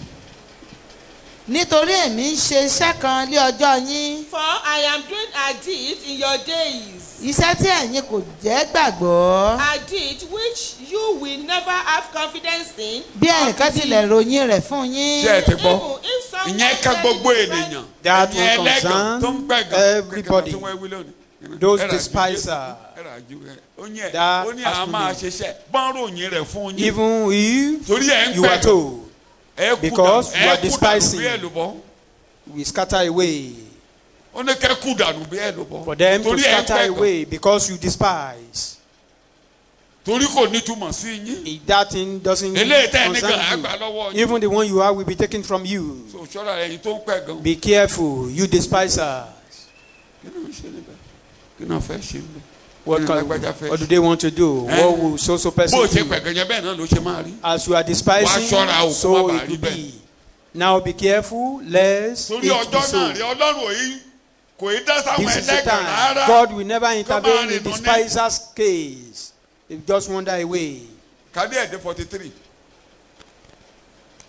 Nítorí èmi ń ṣe iṣẹ́ kan lé ọjọ́ yín. For I am doing a deed in your days. Iṣẹ́ tí ẹ̀yin kò jẹ́ gbàgbọ́. A deed which you will never have confidence in. Bí ẹnìkan tilẹ̀ ròyìn rẹ̀ fún yín. Ṣé ẹ ti gbọ́? Ìyẹn ká gbogbo ènìyàn. That will concern everybody. Those despisers. That even if you are told. Because you are despising, we scatter away. For them to scatter away because you despise. That thing doesn't concern you. Even the one you have will be taken from you. Be careful, you despisers. What do they want to do? What will so person do? As you are despising, so it will be. Now be careful, lest it be so. This is the time. God will never intervene in despisers' case. They just wander away. 43.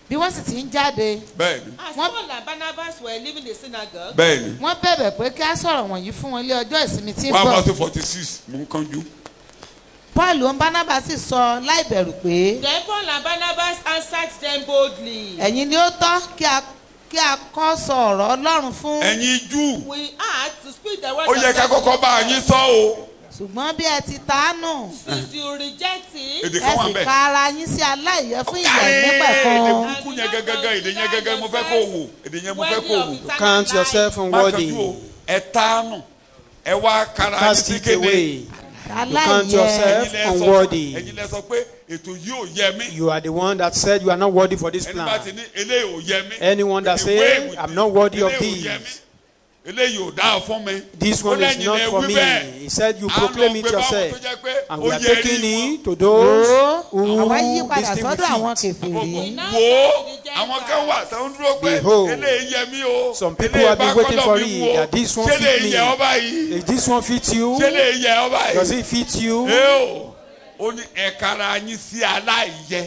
Bí wọ́n sì ti ń jáde. Bẹ́ẹ̀ni. As Paul and Barnabas were leaving the synagogue. Bẹ́ẹ̀ni. Wọ́n bẹ̀bẹ̀ pé kí á sọ̀rọ̀ wọ̀nyí fún wọn lé ọjọ́ ìsinmi tí ń bọ̀. 46 mú kánjú. Paul and Barnabas sì sọ láìbẹ̀rù pé. Then Paul and Barnabas answered them boldly. Ẹ̀yin ni ó tọ́ kí a kọ́ sọ ọ̀rọ̀ Ọlọ́run fún. Ẹ̀yin Júù. We are to speak the word of God. Ó yẹ ká kọ́kọ́ bá yín sọ o. Ṣùgbọ́n bí ẹ ti tánù. Since you reject it. Ẹ sì ka ara yín sí aláìyẹ fún ìyà nípẹ̀kun. Count yourself unworthy. Cast it away. You count yourself unworthy. You are the one that said you are not worthy for this plan. Anyone that says I'm not worthy of this. This one is not for me. He said you proclaim it yourself. And we are taking it to those who distinguish it. Behold, some people have been waiting for it. That this one fits me. If this one fits you, does it fit you?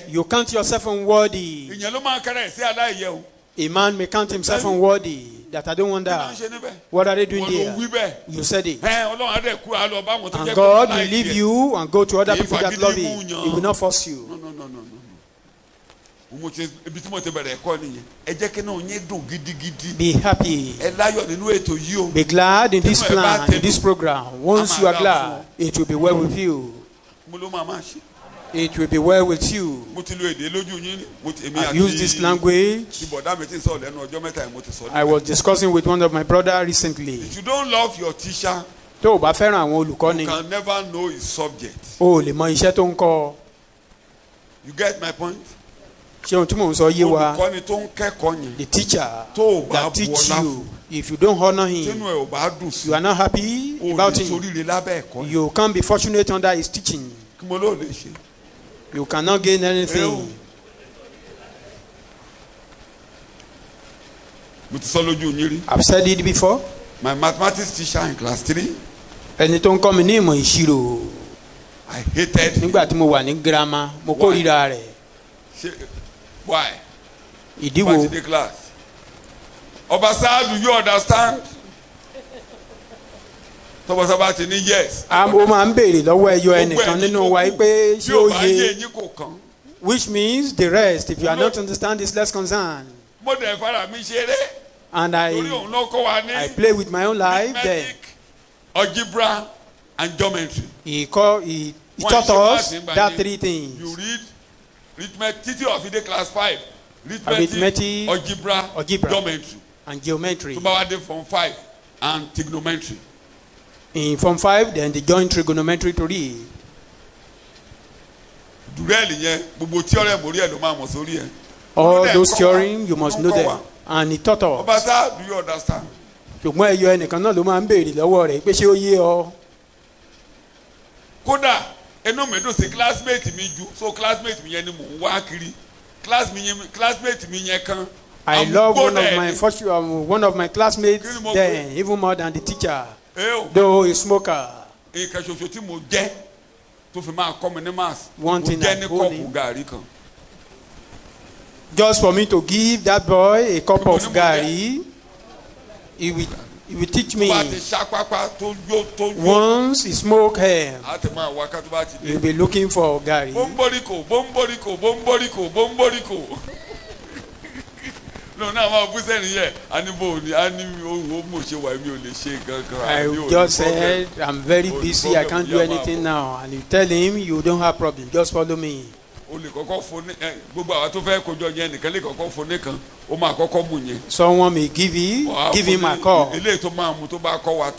You count yourself unworthy. A man may count himself unworthy. That I don't wonder. What are they doing there? You said it. And God will leave you and go to other people that love it. He will not force you. Be happy. Be glad in this plan, in this program. Once you are glad, it will be well with you. It will be well with you. mo ti lo èdè lójú yín èmi I use this language. ti bọ̀dá mi ti sọ lẹ́nu ọjọ́ mẹ́ta yìí mo ti sọ. I was discussing with one of my brother recently. If you don't love your teacher, tó o bá fẹ́ràn àwọn olùkọ́ni, you can never know his subject. o ò lè mọ iṣẹ́ tó ń kọ́. You get my point? ṣé ohun tí mò ń sọ yé wa? olùkọ́ni tó ń kẹ́kọ̀ọ́ yẹn. The teacher tó o bá that teach bọ̀lá you, if you don't honor tínú him, ẹ̀ ò bá dùn sí. you are not happy about o lè him. ṣoríire lábẹ́ ẹ̀kọ́. You can't be fortunate under his teaching. kí mo ló lè ṣe. You cannot gain anything. mo ti sọ lójú yín rí. I've said it before. My mathematics teacher in class 3. ẹni tó ń kọ́ mi ní ìmọ̀ ìṣirò. I hated him. nígbà tí mo wà ní girama mo kórìíra rẹ̀. Why? ìdí wo? Why did the class? Obasa, do you understand? Tọ́bọ̀sá bá ti ní yes. ó máa ń béèrè lọ́wọ́ ẹyọ ẹnìkan nínú wa pé ṣé ó yé. yín kò kàn. Which means the rest, if you are not understand, is less concerned. Mo dẹ̀ fara mi ṣeré. And Torí òun ló kọ́ wa ní. I play with my own life there. Algebra and geometry. He taught us that three things. You read arithmetic títí of the class 5. Arithmetic, algebra, geometry. And geometry. Tó bá wá dé form 5 and trigonometry. In form 5, then the joint trigonometry to read. Dùrẹ́ẹ̀lì yẹn gbogbo theorem orí ẹ̀ ló máa mọ̀ sórí ẹ̀. All those theorems, you must know them. And he taught us. Obasa, do you understand? Ṣùgbọ́n ẹyọ ẹnìkan náà ló máa ń béèrè lọ́wọ́ rẹ̀ pé ṣé ó yé ọ. Kódà ẹnu mi dùn sí classmate mi ju so classmate mi yẹn ni mò ń wá kiri classmate mi yẹn kan. I love one of my classmates then even more than the teacher. Though a smoker. Nǹkan ṣoṣo tí mo jẹ́ tó fi máa kọ́ mi ní maths. One thing I hold him. Just for me to give that boy a cup of gari, he will teach me. Once he smoke hair, he will be looking for gari. I just said, I'm very busy, I can't do anything now. And you tell him, you don't have problem, just follow me. Someone may give him a call.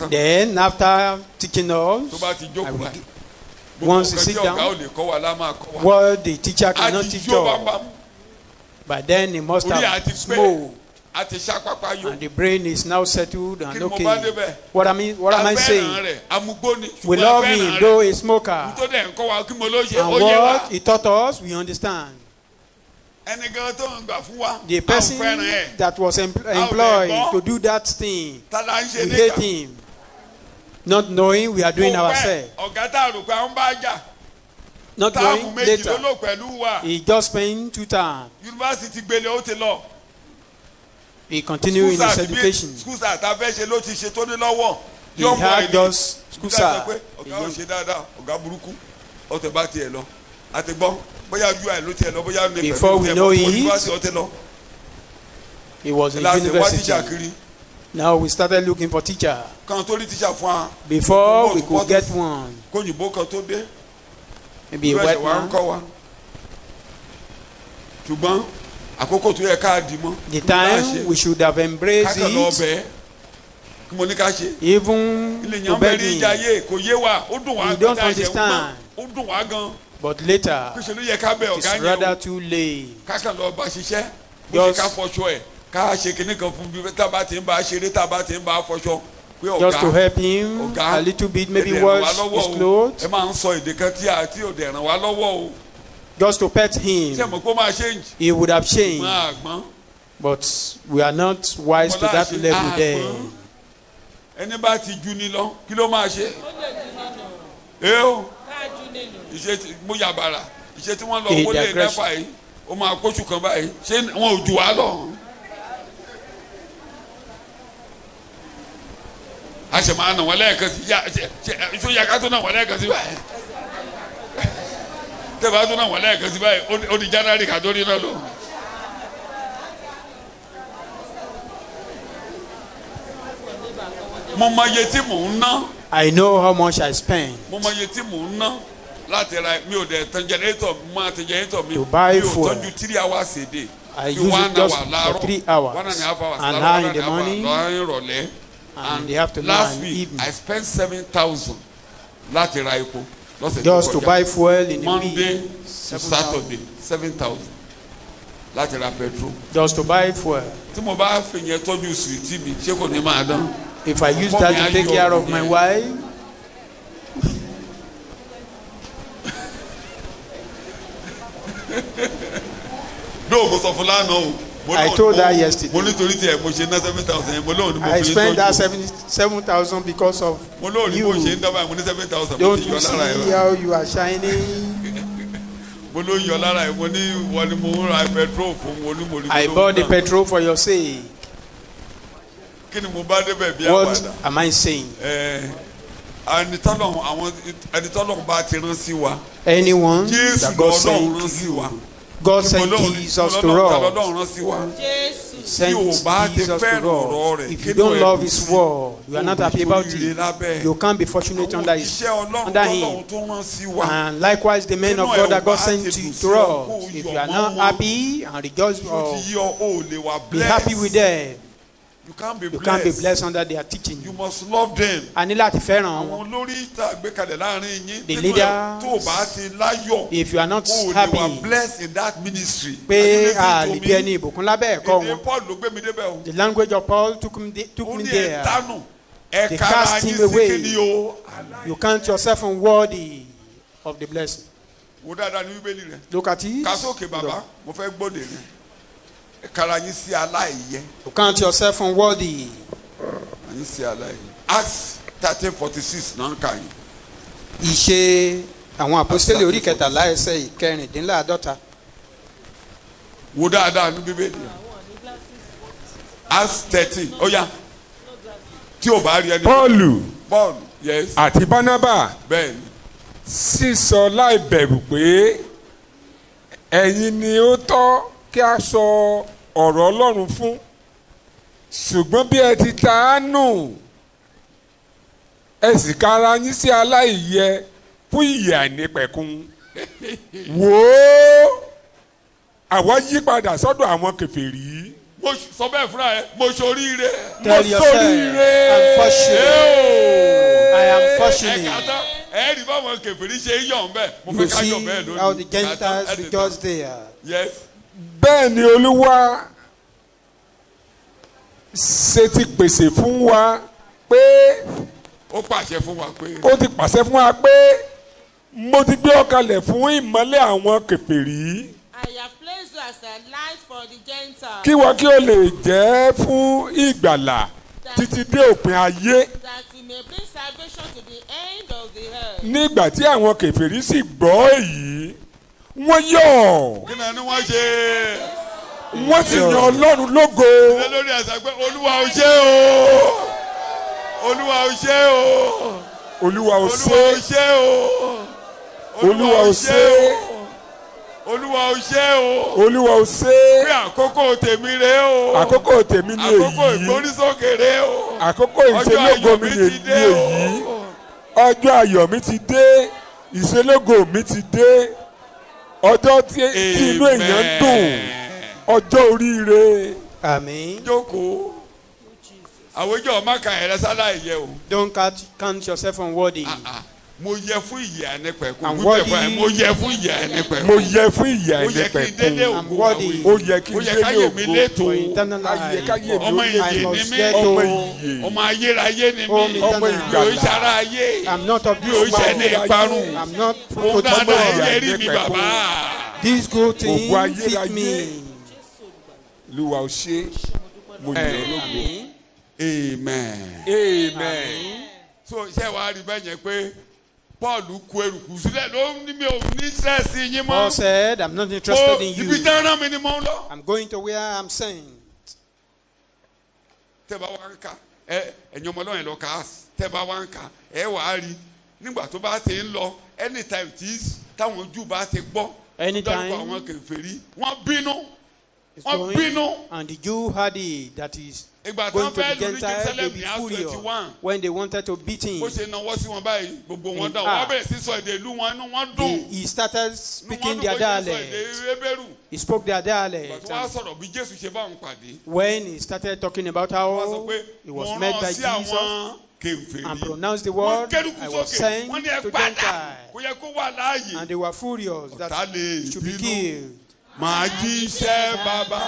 Then after teaching us, once he sit down, what the teacher cannot teach us. But then he must have smoked. And the brain is now settled and okay. What am I saying? We love him, though a smoker. And what he taught us, we understand. The person that was employed to do that thing, we hate him. Not knowing we are doing ourselves. Not knowing later. He just spent 2 times. He continued in his education. He had just school start. Before we know it, he was in university. Now we started looking for teacher. Before we could get one. Maybe a white man. The time we should have embraced it, even to beg him. We don't understand. But later, it's rather too late. Just to help him a little bit, maybe wash his clothes. Just to pet him, he would have changed. But we are not wise to that level there. I know how much I spend. láti ra mi ò dẹ̀ tan generator máa tan generator mi. To buy mi ò fuel. tọ́jú 3 hours a day. I use it just for 3 hours. 1.5 hours. An hour in the morning. Ìrọ̀lẹ́. And the afternoon last and week evening. I spent 7,000 láti ra epo. Just to buy fuel in the Monday week. to Saturday 7,000 láti ra petrol. Just to buy fuel. Tí mo bá fi yẹn tọ́jú sweetie mi ṣé kò ní máa dán. If I use that to take care of my wife. No, mo sọ fún lánàá o. I told her yesterday. Mo nítorí tí ẹ mo ṣe ná 7,000 yẹn mo lóun ni mo I fi spent that tọ́jú. 7,000 because of Mo lóun ni mo ṣe you. ń dábàá mo ní 7,000 mo Don't ti you yọ see lára ẹ̀. how you are shining? Mo ló yọ lára ẹ̀ mo ní wọ́n ni mo ń ra petrol fún mo ní mo ní. I bought the petrol for your sake. Kí ni mo bá débẹ̀ bí What àwàdà? am I saying? Ẹni tọ́lọ̀ bá ti rán sí wa. Anyone Jésù that God lọ́lọ́run sent rán sí wa. God sent Jesus to us. Lọ́lọ́run rán sí wa. Jésù. Sent Tí o bá ti Jesus fẹ́ràn to ọ̀rọ̀ us. rẹ̀, If you kí don't ló love ẹ̀ His sí? word, you are not happy about Oríire it. lábẹ́. You can't be fortunate under Iṣẹ́ Ọlọ́run under tọ́lọ́run Him. tó rán sí wa. And likewise, the men of Nínú God that ẹ̀ God wá sent ti to dùn sí ọ, kó o us, if yọ̀ you are mọ́ not wọn. happy and rejoice, Tí o or ti yọ o lè wà be blessed. happy with them, You can't be you can't be blessed. blessed under their teaching. You must love them. A ní láti fẹ́ràn wọn. Àwọn olórí tá a gbé kalẹ̀ láàrin yín. The nínú ẹ̀ leaders, tó o bá ti láyọ̀. If you are not o lè wà happy, blessed in that ministry. pé Àti a listen lè to bí me. ẹni ìbùkún lábẹ́ ẹ̀kọ́ Èdè wọn. Paul ló gbé mi débẹ̀ o. The language of Paul took Ó me ní there. ẹ̀dánù. They Ẹ̀ka cast ara him yín sí away. kíni o. You count yourself unworthy of the blessing. Wo dáadáa ní Bíbélì rẹ̀. Look at it. Kà sókè bàbá, mo fẹ́ gbọ́dọ̀ rẹ̀. Ẹ̀ka ara yín sí aláìyẹ. You count yourself unworthy. Yín sí aláìyẹ. Acts 13:46 náà ń kà yín. Ìṣe àwọn àpọ́sítélì orí kẹtàlá ẹsẹ̀ ìkẹrìndínláàdọ́ta. Wo dáadáa ní Bíbélì rẹ̀. Acts 13 ó yá. Tí o bá rí ẹni. Paul yes. Àti Bánábà Bẹ́ẹ̀ni. sísọ láì bẹ̀rù pé ẹ̀yin ni ó tọ́ kí a sọ ọ̀rọ̀ Ọlọ́run fún, ṣùgbọ́n bí ẹ ti ta á nù ẹ sì ka ara yín sí aláìyẹ fún ìyè àìnípẹ̀kun. Wò ó, àwa yí padà sọ́dọ̀ àwọn kèfèrí. Mo sọ bẹ́ẹ̀ fúnra rẹ̀ mo ṣoríire. Tell yourself, I'm fortunate. I am fortunate. Ẹ̀ka tán ẹ̀ẹ́dì báwọn kèfèrí ṣe ń yọ̀ ń bẹ̀. Mo You fẹ́ ká yọ̀ see bẹ́ẹ̀ lónìí. how the Gentiles rejoice there. Yes. Bẹ́ẹ̀ ni Olúwa ṣe ti pèsè fún wa pé Ó pàṣẹ fún wa pé. ó ti pàṣẹ fún wa pé mo ti gbé ọ kalẹ̀ fún ìmọ́lẹ̀ àwọn kèfèrí I have placed you as a light for the Gentiles. kí wọ́n kí ó lè jẹ́ fún ìgbàlà títí dé òpin ayé. That you may bring salvation to the end of the earth. Nígbà tí àwọn kèfèrí sì gbọ́ èyí wọ́n yọ̀ Kí ni wọ́n ṣe? wọ́n sì yan Ọlọ́run lógo. Ṣé lórí àṣà pé Olúwa ò ṣe o. Olúwa ò ṣe o. Olúwa ò Olúwa ò ṣe ṣe o. Olúwa ò ṣe Olúwa ò ṣe o. Olúwa ò ṣe Pé àkókò tèmi rè o. àkókò tèmi ni Àkókò èyí ìgbórísókè rè o. àkókò Ọjọ́ ìṣelógo ayọ̀ mi mi ni ti dé o. èyí ọjọ́ ayọ̀ mi ti dé ìṣelógo mi ti dé ọjọ́ tí inú èèyàn ń dùn ọjọ́ oríire. Àmín. Jókòó. Àwùjọ ọmọ kan ẹ̀rẹ́ sálà ìyẹ o. Don't count yourself unworthy. Mo yẹ fún ìyè àìnípẹ̀kun. I'm worthy. Mo yẹ fún ìyè àìnípẹ̀kun. mo yẹ fún ìyà Ó yẹ kí n délé ẹ̀ẹ́dẹ́gbẹ̀kun. ògo worthy. àwọn Ó èèyàn. yẹ kí n Ó yẹ délé káyé mi ògo. létò. For eternal Ayé life. káyé mi Ọmọ ó ìyè I ni must mí. get ọmọ to. ìyè Ọmọ ayérayé ni Home mí. eternal. Mi ò ṣara ayé. I'm not of Mi ò this ṣẹ̀ ní world. ìparun. I'm not Òun dáadáa protected. ẹyẹ rí mi bàbá. These good things Ògo fit ayérayé. me. Olúwa ò ṣe mo yẹ ọ́ lógo. Àmín. Amen. Amen. So ṣé wàá rí bẹ́ẹ̀ yẹn pé Paul kú eruku sílẹ̀ ló ń ní mi ò ní stress yín Paul mọ́. said, I'm not interested in Ibi you. tán rán mi ni mo ń lọ. I'm going to where I'm sent. Tẹ́ bá wá ń kà ẹ̀yin ọmọ ọlọ́run lọ kà á tẹ́ bá wá ń kà ẹ wàá rí nígbà tó bá ti ń lọ anytime tí táwọn Júù bá ti gbọ́ Anytime. dárúkọ àwọn kèfèrí wọ́n bínú. is wọ́n going, bínú. and the Jew had it that is Ìgbà tí going wọ́n to the fẹ́ lù ní Gentiles, they Jerusalem be ní Acts furious 21. when they wanted to beat him. Bó ṣe náwó sí wọn báyìí, gbogbo wọn In dá. Wọ́n Acts, bẹ̀rẹ̀ sí sọ èdè ìlú wọn, inú wọn dùn. He started speaking Inú wọn their dùn bó ṣe sọ dialect. èdè Hébérù. He spoke their Ìgbà dialect. tí wọ́n á sọ̀rọ̀ bí Jésù ṣe bá wọn pàdé. When he started talking about Wọ́n sọ how pé he was mo met rán by sí Jesus àwọn kèfèrí. and pronounced the Wọ́n word, kérúkú I was sókè. sent Wọ́n ní ẹ to padà. Gentiles. Kò yẹ kó wà láàyè. And they were furious Ọ̀tá that lè he should be bínú. killed. Màá jíṣẹ́ bàbá.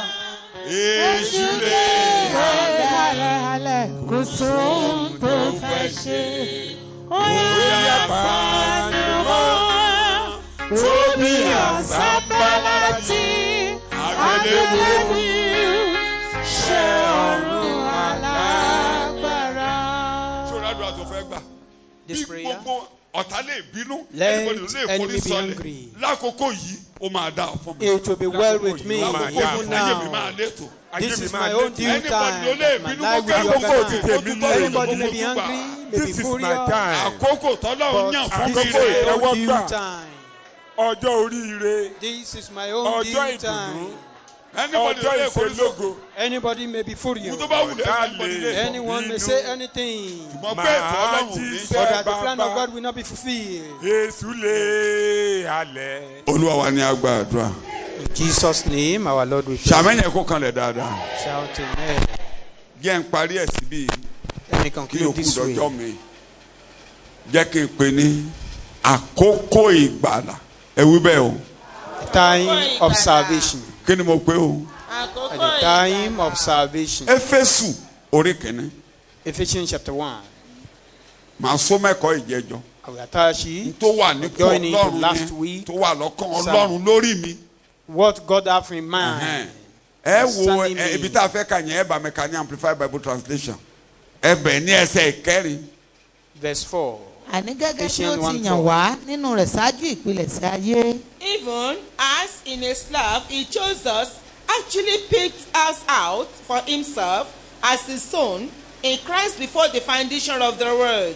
Èṣù lè halẹ̀ kò sóhun tó fẹ́ ṣe. Ó yá pàdánù tóbi àsápálá tí àgbélébùú ṣe ọ̀run alágbára. Ṣé o rádùn àtọ̀ fẹ́ gbà? This Bí prayer, gbogbo ọ̀tá lè bínú, Let anybody lè enemy forí be sọlẹ̀. angry. Lákòókò yìí, ó máa dá fún mi. it will be well with me Lákòókò even yìí, ayé mi máa now. létò. This is my own due Anybody time. ló lè that My bínú life kó will be kẹ́kọ̀ọ́ ti organized. tèmi ní Anybody may be angry, may be This is my furious, time. Àkókò tọ́lọ́run but yàn fún mi this is Àkókò my rèé. ìtẹ́wọ́ own due gbà. time. Ọjọ́ oríire, This is my own ọjọ́ due ìdùnnú, time. Anybody ló ọjọ́ lè forí sọ. ìṣelógo. Anybody may be furious. Mo tó bá wù lé anybody lè sọ. Anyone may say anything. Ṣùgbọ́n pé ètò Ọlọ́run ò ní But ṣe. that the plan of God will not be fulfilled. Èṣù lè halẹ̀. Olúwa wa ni a gba àdúrà. In Jesus' name, our Lord, we pray. Ṣàmẹ́yìn kó kanlẹ̀ dáadáa. Shout amen. Jẹ́ ń parí ẹ̀ síbí Let me kí conclude òkú this way. dọjọ́ mi. Jẹ́ kí n pè ní àkókò ìgbàlà. Ẹ wí bẹ́ẹ̀ o. Time of salvation. Kí ni mo pè o? At Àkókò the time of salvation. Éfésù orí kìíní. Ephesians chapter 1. Màá sọ mẹ́kọ̀ọ́ ìjẹ́jọ́. I will attach it. Tó wà ní kó Join into Ọlọ́run last yẹn. week. Tó wà lọ́kàn Ọlọ́run lórí mi. What God have in mind. Ẹ wo concerning me. ibi tá a fẹ́ kà yẹn ẹ bá mi kà ní Amplified Bible Translation. Ẹ bẹ̀ ní ẹsẹ̀ ìkẹrin. Verse 4. Àní gẹ́gẹ́ bí ó Ephesians ti 1:4. yàn wá nínú rẹ̀ ṣáájú ìpilẹ̀ṣẹ̀ ayé. Even as in a love he chose us, actually picked us out for himself as his son in Christ before the foundation of the world.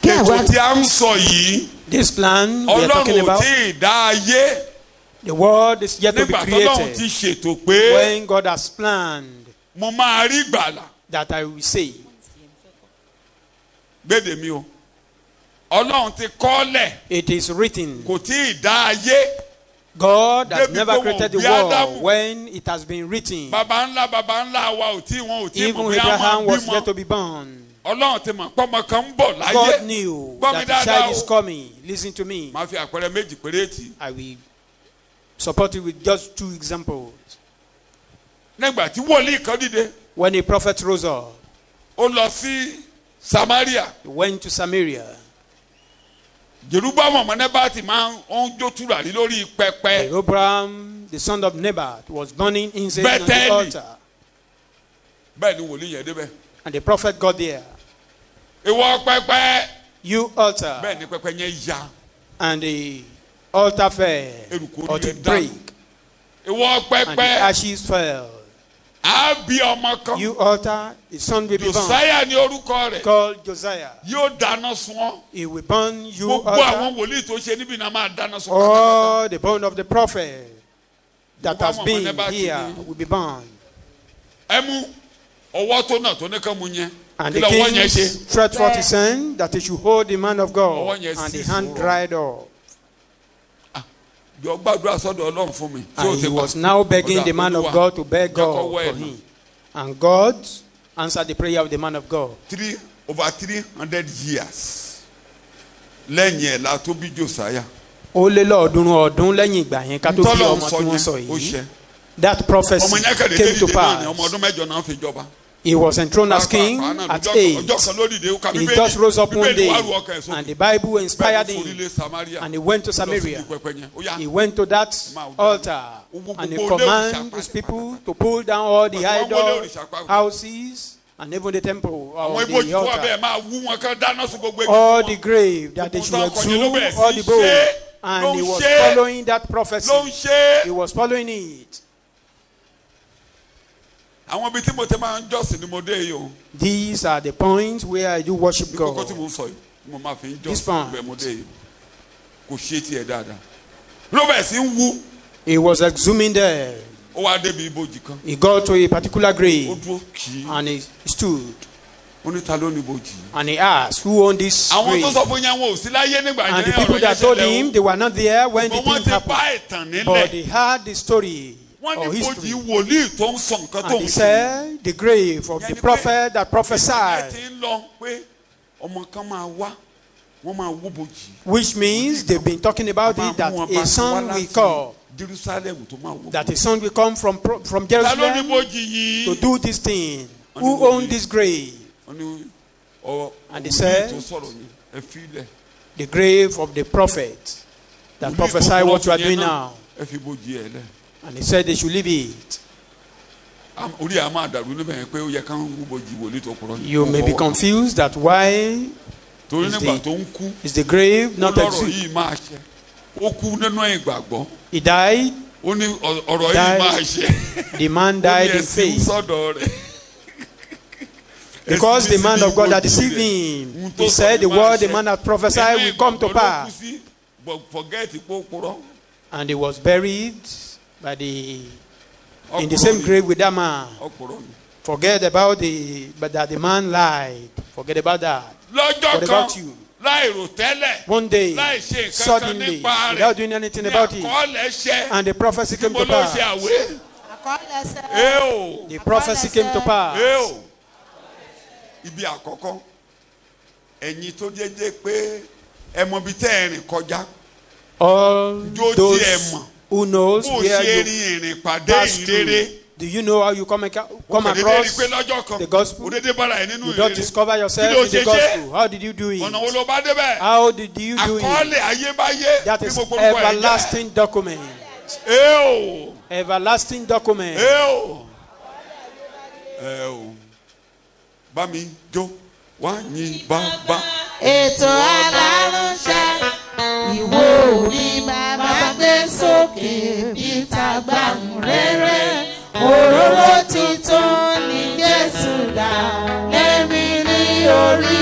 Kí àwa Ètò tí a ń sọ yìí, This plan we are Ọlọ́run talking ò about, tí ì dá ayé the world is yet to be nígbà tọ́lọ́run ti created. ṣètò pé When God has planned mo máa rí gbàlà. that I will say, Gbédè mi o. Ọlọ́run ti kọ́lẹ̀ it is written, kò tí ì dá ayé. God has Débi never pé created the wọn ò bí world Ádámù. when it has been written. Baba ńlá wa ò tí wọn ò tí Even mọ̀ bí a máa Abraham was yet bímọ. to be born. Ọlọ́run ti mọ̀ pọ́mọ kan ń bọ̀ láyé. God knew Gbọ́ mi that the dáadáa child o. is coming. Listen to me. Màá fi àpẹẹrẹ méjì péré tì. I will support you with just 2 examples. Nígbà tí wòlíì kan dìde, When a prophet rose up, ó lọ sí Samaria. he went to Samaria. Jerúbámọ̀ ọmọ Nẹ́bàtì máa ń jó tùràrí lórí pẹpẹ. Jeroboam, the son of Nebat, was burning incense on the Bethel. altar. Bẹ́ẹ̀ ni wòlíì yẹn débẹ̀. And the prophet got there. Ìwọ pẹpẹ. You altar. Bẹ́ẹ̀ ni pẹpẹ yẹn ya. And the altar fell Eruku or to orí rẹ̀ break. dànù. Ìwọ And the pẹpẹ. ashes fell. Á bí ọmọ kan. You altar, the son will be born. Josiah ni orúkọ rẹ̀. Called Josiah. Yóò dáná sun ọ́. He will burn you Gbogbo altar. àwọn wòlíì tó ṣe níbi náà máa dáná sun pátápátá. All the bone of the prophet that has been here will be burned. Ẹ mú ọwọ́ tó náà tó ní kán mú yẹn. And Kí the lọ́wọ́ king yẹn ṣe? stretched forth his hand that he should hold the man of God. Ọwọ́ yẹn And the sì hand sùúrù. dried up. Jọ gbàdúrà sọ́dọ̀ Ọlọ́run fún mi. Tí o And ti he pa. was now begging Ọ̀dà the man of Olúwa, God to beg jẹ́ kó God wọ́ ẹ̀ for nù. him. And God answered the prayer of the man of God. Over 300 years lẹ́yìn ẹ̀ la tó bí Josiah. Ó lé lọ́ọ̀ọ́dúnrún ọdún lẹ́yìn ìgbà yẹn ká tó bí Ntọ́lọ́run ọmọ sọ tí wọ́n sọ yẹn ó yìí. ṣẹ. That prophecy Ọmọ yẹn kẹ̀lé came to dédìde náà ni ọmọ pass. ọdún mẹ́jọ náà fi jọba. He was enthroned as king Pàápàá náà at ọjọ́ 8. kan ló dìde ó ka He Bíbélì. just rose up one Bíbélì day wá ru ọkàn ẹ̀ sókè. and the Bible inspired Bẹ́ẹ̀ ló forí lé him Samaria. and he went to Lọ sí Samaria. ibi pẹpẹ yẹn. Ó yá. He went to that altar and he commanded his people to pull down all the idol houses and even the temple Àwọn of ibojì the tó wà altar. bẹ́ẹ̀ máa wú wọn kán dáná sun gbogbo igi All wọn. the grave that they should Gbogbo nǹkan yẹn ló bẹ̀rẹ̀ exhume all sí the í bones. ṣe. And he Ló ń was ṣe. following that prophecy. Ló ń ṣe. He was following it. Àwọn ibi tí mo ti máa ń jọ́sìn ni mo dé yìí o. These are the points where I do worship Bí kókó tí God. mo ń sọ yìí mo máa fi ń This jọ́sìn part. ibẹ̀ mo dé yìí. Kò ṣe tiẹ̀ dáadáa. Ló bẹ̀rẹ̀ sí ń wú. He was exhuming there. ó wá débi ibojì kan. He got to a particular ó grave dúró kì í. and he stood ó ní ta ló ní ibojì. and he asked, who owned this àwọn tó grave? sọ fún yẹn wọn ò sí láyé nígbà And yẹn the people ọ̀rọ̀ yẹn that told ṣẹlẹ̀ him o. they were not there when the Ṣùgbọ́n wọ́n thing ti happened. bá ìtàn But nílẹ̀. they heard the story wọ́n or ní ibojì history. wòlíì tó ń sọ nǹkan tó And ń he sọ. said, the grave of the prophet that ẹ prophesied, ti ń lọ pé ọmọ kan máa wá wọ́n máa wó bojì. which means they've been talking about it, that a son will come, Jerusalem tó máa wó. that a son will come from ta ló ní Jerusalem bojì to yìí. do this thing. Who owned this grave? wọ́n ní And he said, tó sọ̀rọ̀ ni ẹ fi ilẹ̀. The grave of the prophet that prophesied what you are doing now. ẹ fi bojì ẹ lẹ̀. And he said they should leave it. orí a máa dàrú níbẹ̀ yẹn pé ó yẹ ká ń wó bojì wòlíì tó kúrọ́. You may be confused that why torí is nígbà the- tó ń kú. is the grave ó not lọ́rọ̀ exist. yìí máa ṣe. ó kú nínú ìgbàgbọ́. He died, ó ní ọ̀rọ̀ yìí Died. máa ṣe. the man ó ní died in ẹ̀sìn faith. sọ́dọ̀ rẹ̀. Because the man of God that deceived him, he said the word the man had prophesied will come to pass. Forget ìpókúrọ́. And he was buried by in the same grave with that man. ọkùnrin ni. Forget about but that the man lied. Forget about that. lọ́jọ́ What kan about you? láì rò tẹ́lẹ̀. One day, láì ṣe nǹkan kan suddenly, nípa rẹ̀. without doing anything ní about it, àkọọ́lẹ̀ ṣẹ. and the prophecy came mo to ló ṣe pass. àwé. Eo. The prophecy came to pass. Eo. Ibi àkọ́kọ́. ẹ̀yin tó jẹ́jẹ́ pé ẹ mọ ibi tẹ́ ẹ rìn kọjá. All Jó those tiẹ̀ mọ̀. who knows bó where ṣe you rin ìrìn pàdé pass ìrere. through. Do you know how you come Òkèdè rí across pé lọ́jọ́ kan. the gospel? Òdèdè bára ẹ̀ nínú You don't ìrere. discover yourself Kí ló in the ṣe ṣe? gospel. How did you do it? ọ̀nà wo ló bá débẹ̀. How did you do it? àkọọ́lẹ̀ ayébáyé. That bí is gbogbo orúkọ ẹ̀ jẹ́. everlasting document. Eo. Everlasting document. Eo. Eo. Bá mi jó wá yín bàbá. ètò aláránṣẹ́ ìwò orí bàbá gbé sókè bí tàgbàmù rere òróró títún ní Jésù dá lẹ́mí ní orí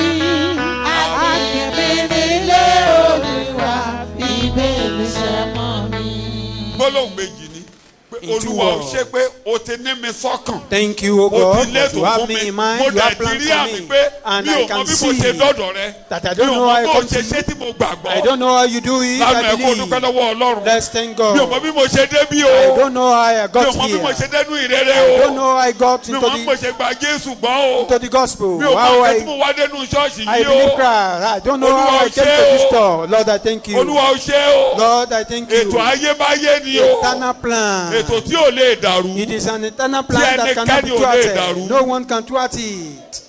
àgbègbè nílé Olúwa bíbélì ṣe mọ́ mi. gbólóhùn méjì ni pé In two Olúwa ó words. ṣe pé o ti ní mi sọ́kàn. Thank you, O o God, ti that létò you have fún me mi. in mind, mo you have dẹ̀ ti planned rí for àmì me, pé and mi I ò mọ can bí mo ṣe see dọ́dọ̀ rẹ. that I mi don't ò know mọ how I bó come ṣe to ṣe you. tí mo gbàgbọ́. I don't know how you do it. lánàá I ẹ̀ kó dúpẹ́ believe. lọ́wọ́ Ọlọ́run. Let's thank mi ò mọ God. bí mo ṣe débí I o. don't know how I mi ò got mọ bí mo ṣe here. dénú ìrere I o. don't know how I got mi ò into mọ bí mo the ṣe gba Jésù gbọ́ o. into the gospel. mi ò mọ How nǹkan tí mo I wá dénú ṣọ́ọ̀ṣì I yìí believe o. Christ. I don't know Olúwa how I ó came ṣe to this o. store. Lord, I thank you. Olúwa ó ṣe o. Lord, I thank you. ètò ayébáyé ni o. Eternal plan. ètò tí ò lè dàrú. It is an eternal plan that cannot be ẹnikẹ́ni ò lè dàrú. thwarted. No one can thwart it.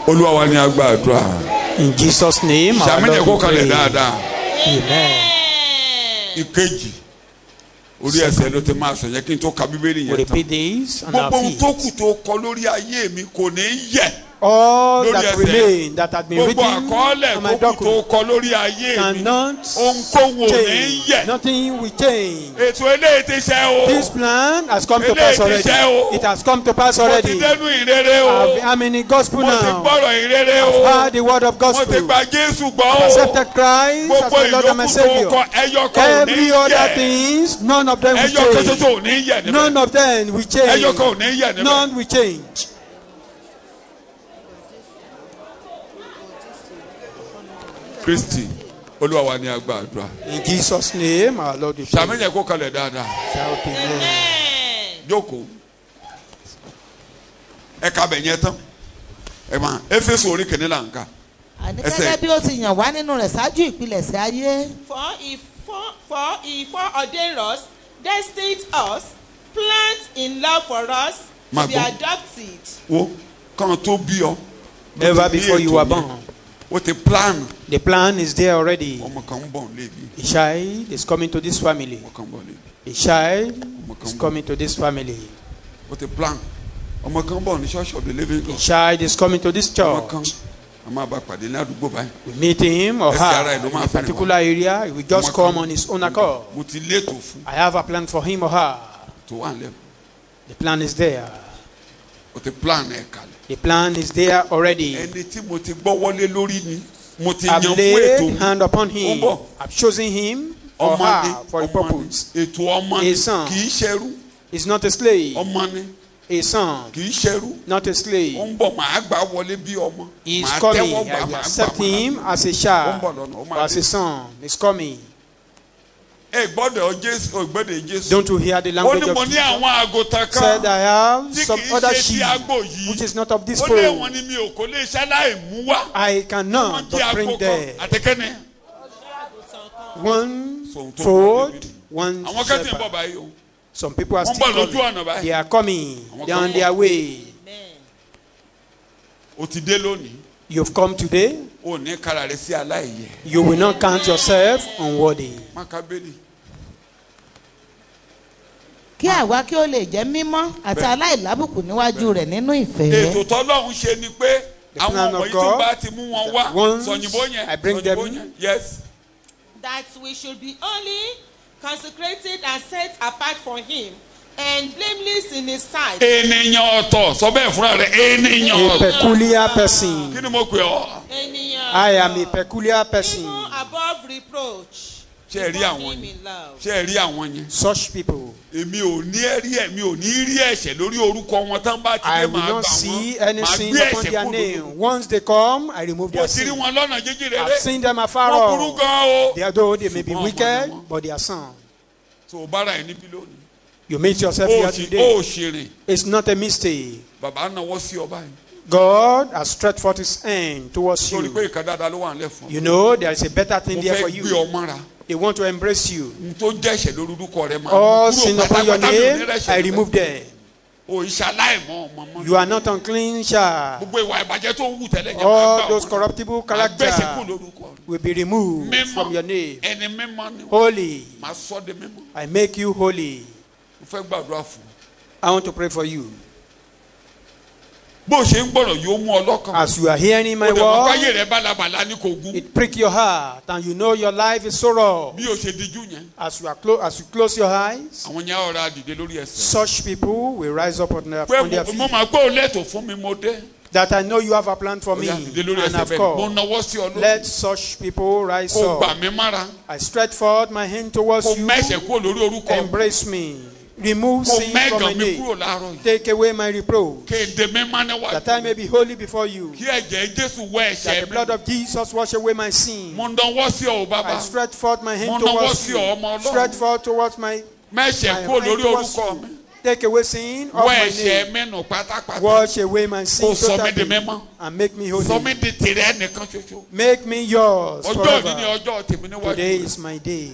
Olúwa wa ni a gba àdúrà. In Jesus' name, our sàmìnà Lord ẹ̀kọ́ we kalẹ̀ pray. dáadáa. Amen. ìkejì orí ẹsẹ̀ ló ti máa sọ yẹ kí n tó ka bíbélì We yẹn tán. repeat this on our gbogbo ohun feet. tó kù tó kọ lórí ayé mi kò ní yẹ̀. All Lórí that ẹsẹ̀. remain that had been gbogbo written àkọọ́lẹ̀ on my tó kù tó document kọ lórí ayé mi cannot ohunkóhun ò ní change. yẹ̀. Nothing will change. ètò eléyìí ti ṣẹ o. This plan has come to Eléyìí pass ti already. ṣẹ o. It has come to pass mo ti already. dẹnu ìrere o. I'm in the gospel mo ti now. gbọ́rọ̀ ìrere o. Heard the word of mo ti gospel. gba Jésù gbọ́ o. Accepted Christ as gbogbo my Lord and my ìyókù tó Savior. kọ ẹyọ kan ò ní Every other yẹ̀. things, none of them will ẹyọ kan change. ṣoṣo ò ní yẹ̀ níbẹ̀. None of them will change. ẹyọ kan ò ní yẹ̀ níbẹ̀. None will change. Kristi Olúwa wa ni a gba àdúrà. In Jesus' name, our Lord we pray. sàmìnà ẹ̀kọ́ kalẹ̀ dáadáa. Shout amen. jókòó ẹ ka bẹ̀ yẹn tán ẹ máa Éfésù orí kìíní là ń kà. àní gẹ́gẹ́ bí ó ti yàn wá nínú rẹ̀ ṣáájú ìpilẹ̀ṣẹ̀ ayé. For he foreordained us, destined us, planned in love for us to be Magbon. adopted. wo kàn tó bí ọ. Ever before you were born, o ti plan. the plan is there already. ọmọ kan ń bọ̀ lébi. A child is coming to this family. ọmọ kan ń bọ̀ lébi. A child is coming to this family. o ti plan. ọmọ kan ń bọ̀ ní Church of the Living A God. child is coming to this ọmọ kan church. a máa bá pàdé ní àdúgbò báyìí. We meet him or Yes, sir, her I don't in a mind. particular area. He will just come on his own accord. mo ti létò fún. I have a plan for him or her. ètò wà lẹ́nu. The plan is there. O ti plan ẹ̀ kalẹ̀. The plan is there already. Ẹni tí mo ti gbọ́ wọlé lórí ni mo ti I've yan fún ètò laid mi. hand upon him. Ó ń bọ̀. I've chosen him or Ọmọ ni her for a purpose. ètò ọmọ ni A son. kì í ṣẹrú. He's not a slave. Ọmọ ni A son, kì í ṣẹrú. not a Ó slave. ń bọ̀ màá gbà wọlé bí ọmọ. He's Màá coming. tẹ́wọ́ gbà I will màá accept gbà him màá. as a Ó ń child bọ̀ lọ́nà ó or máa as a dé. son. He's coming. Ẹ gbọ́dọ̀ Jésù ò gbọ́dọ̀ Jésù. Don't you hear the Ó language ní of mo ní Jesus? àwọn àgùntàn Said kan I have tí some kì í other ṣe ti sheep agbo yìí. which is not of this Ó ní fold. ẹ̀wọ̀n ni mi ò kò lè ṣaláì mú wá. I Wọ́n cannot jẹ́ but agbo bring kan there àtẹ̀kẹ́ni. one Sọ̀hún tó fold, gbọ́dọ̀ one àwọn kan ti ń bọ̀ shepherd. báyìí o. Some people are Wọ́n still bọ̀ lójú coming. ọ̀nà báyìí. They are coming. Àwọn They are kan on their way. O ti dé lónìí. You've come today. O ní kára rẹ sí aláìyẹ. You will not count yourself unworthy. Mákàbélì. kí àwa kí ó lè jẹ́ mímọ́ àti aláìlábùkù níwájú rẹ̀ nínú ìfẹ́. Ètò tọ́lọ́hún ṣe ni pé The àwọn plan ọmọ of yìí tó God, bá ti mú wọn wá once sọ̀yìnbó yẹn. I bring them sọ̀yìnbó yẹn. Yes. That we should be only consecrated and set apart for him and blameless in his sight. Ènìyàn ọ̀tọ̀ sọ bẹ́ẹ̀ fúnra rẹ̀ ènìyàn A ọ̀tọ̀. peculiar person. Kí ni mo pè ọ́? Ènìyàn I am a peculiar person. even above reproach. Ṣé ẹ rí àwọn Him yẹn? in love. Ṣé ẹ rí àwọn yẹn? Such people. Èmi ò ní ẹ̀rí ẹ̀mí ò ní rí ẹ̀ṣẹ̀ lórí orúkọ wọn tán bá ti I dé will màá not gbà see wọ́n. any Màá sin gbé upon ẹ̀ṣẹ̀ their kúrò name. lórí. Once they come, I remove Mo their ti rí sin. wọn lọ́nà jíjìn I've rere. seen them afar Wọ́n burú off. gan o. Though they may be Ṣùgbọ́n ọmọ wicked, ni wọ́n. but they are sons. Tó o bá ra ẹ̀ níbí lónìí. You meet yourself Ó here ṣì today. rìn. It's not a mistake. Bàbá náwó sí ọ báyìí. God has stretched forth his hand towards Sórí pé you. ìka dáadáa ló wà nílẹ̀ fún ọ. You know there is a better thing Mo there fẹ́ for gbé you. ọmọ ra. They want to embrace you. N tó jẹ́ ẹ̀ṣẹ̀ lórí orúkọ rẹ̀ máa All kúrò sin upon your pátápátá mi ò ní name, rẹ̀ṣẹ̀ I níbẹ̀. remove them. O ìṣaláìmọ̀ ọmọ mọ́. You are not unclean, child. Gbogbo ìwà ìbàjẹ́ tó ń wù tẹ́lẹ̀ jẹ́ máa All gbà those wọ́n. corruptible Máa gbẹ̀ṣẹ̀ kúrò character lórúkọ rẹ̀. will be removed from your name. Ẹni mímọ́ ni wọ́n. Holy, Máa sọ́ de mímọ́. I make you holy. Mo fẹ́ gbàdúrà fún ọ. I want to pray for you. Bó o ṣe ń gbọ́dọ̀ yóò mú ọ lọ́kàn. As you are hearing my O dẹ̀ mọ̀ word, káyé rẹ̀ bálabàla ní kò gún. it prick your heart, and you know your life is so raw. Bí o ṣe dijú yẹn. As you close your eyes, Àwọn yẹn á ọ̀rọ̀ àdìde lórí ẹsẹ̀. such people will rise up on their Pé feet. mo máa gbọ́ lẹ́tọ̀ fún mi mo dé. That I know you have a plan for Ó me, yá dìde lórí and ẹsẹ̀ of bẹ́ẹ̀. Mo course, nawọ́ sí ọ lórí. let such people rise Kó gbà up. mí mára. I stretch forth my hand towards Kó you. mẹ́sẹ̀ kúrò lórí orúkọ. Embrace me. Remove Kó sin from my mẹ́gàn mi name. kúrò láàárọ̀ yìí. Take away my reproach, Kéde mi má níwájú. that I may be holy before you. Kí ẹ̀jẹ̀ Jésù wẹ That ẹ̀ṣẹ̀ the mi. blood of Jesus wash away my sin. Mo nawọ́ sí ọ bàbá. I stretch forth my hand Mo nawọ́ towards sí ọ ọmọ you. Ọlọ́run. Stretch forth towards my Mẹ́sẹ̀ hand kúrò lórí towards orúkọ you. mi. Take away sin of Wọ my ẹ̀ṣẹ̀ name. mi nù pátápátá. Wash away my sin Kó sọ mí di totally mímọ́. and make me Sọ holy. mí di tìrẹ nìkan ṣoṣo. Make me yours Ọjọ́ òní ni forever. ọjọ́ tèmi níwájú. Today is my day.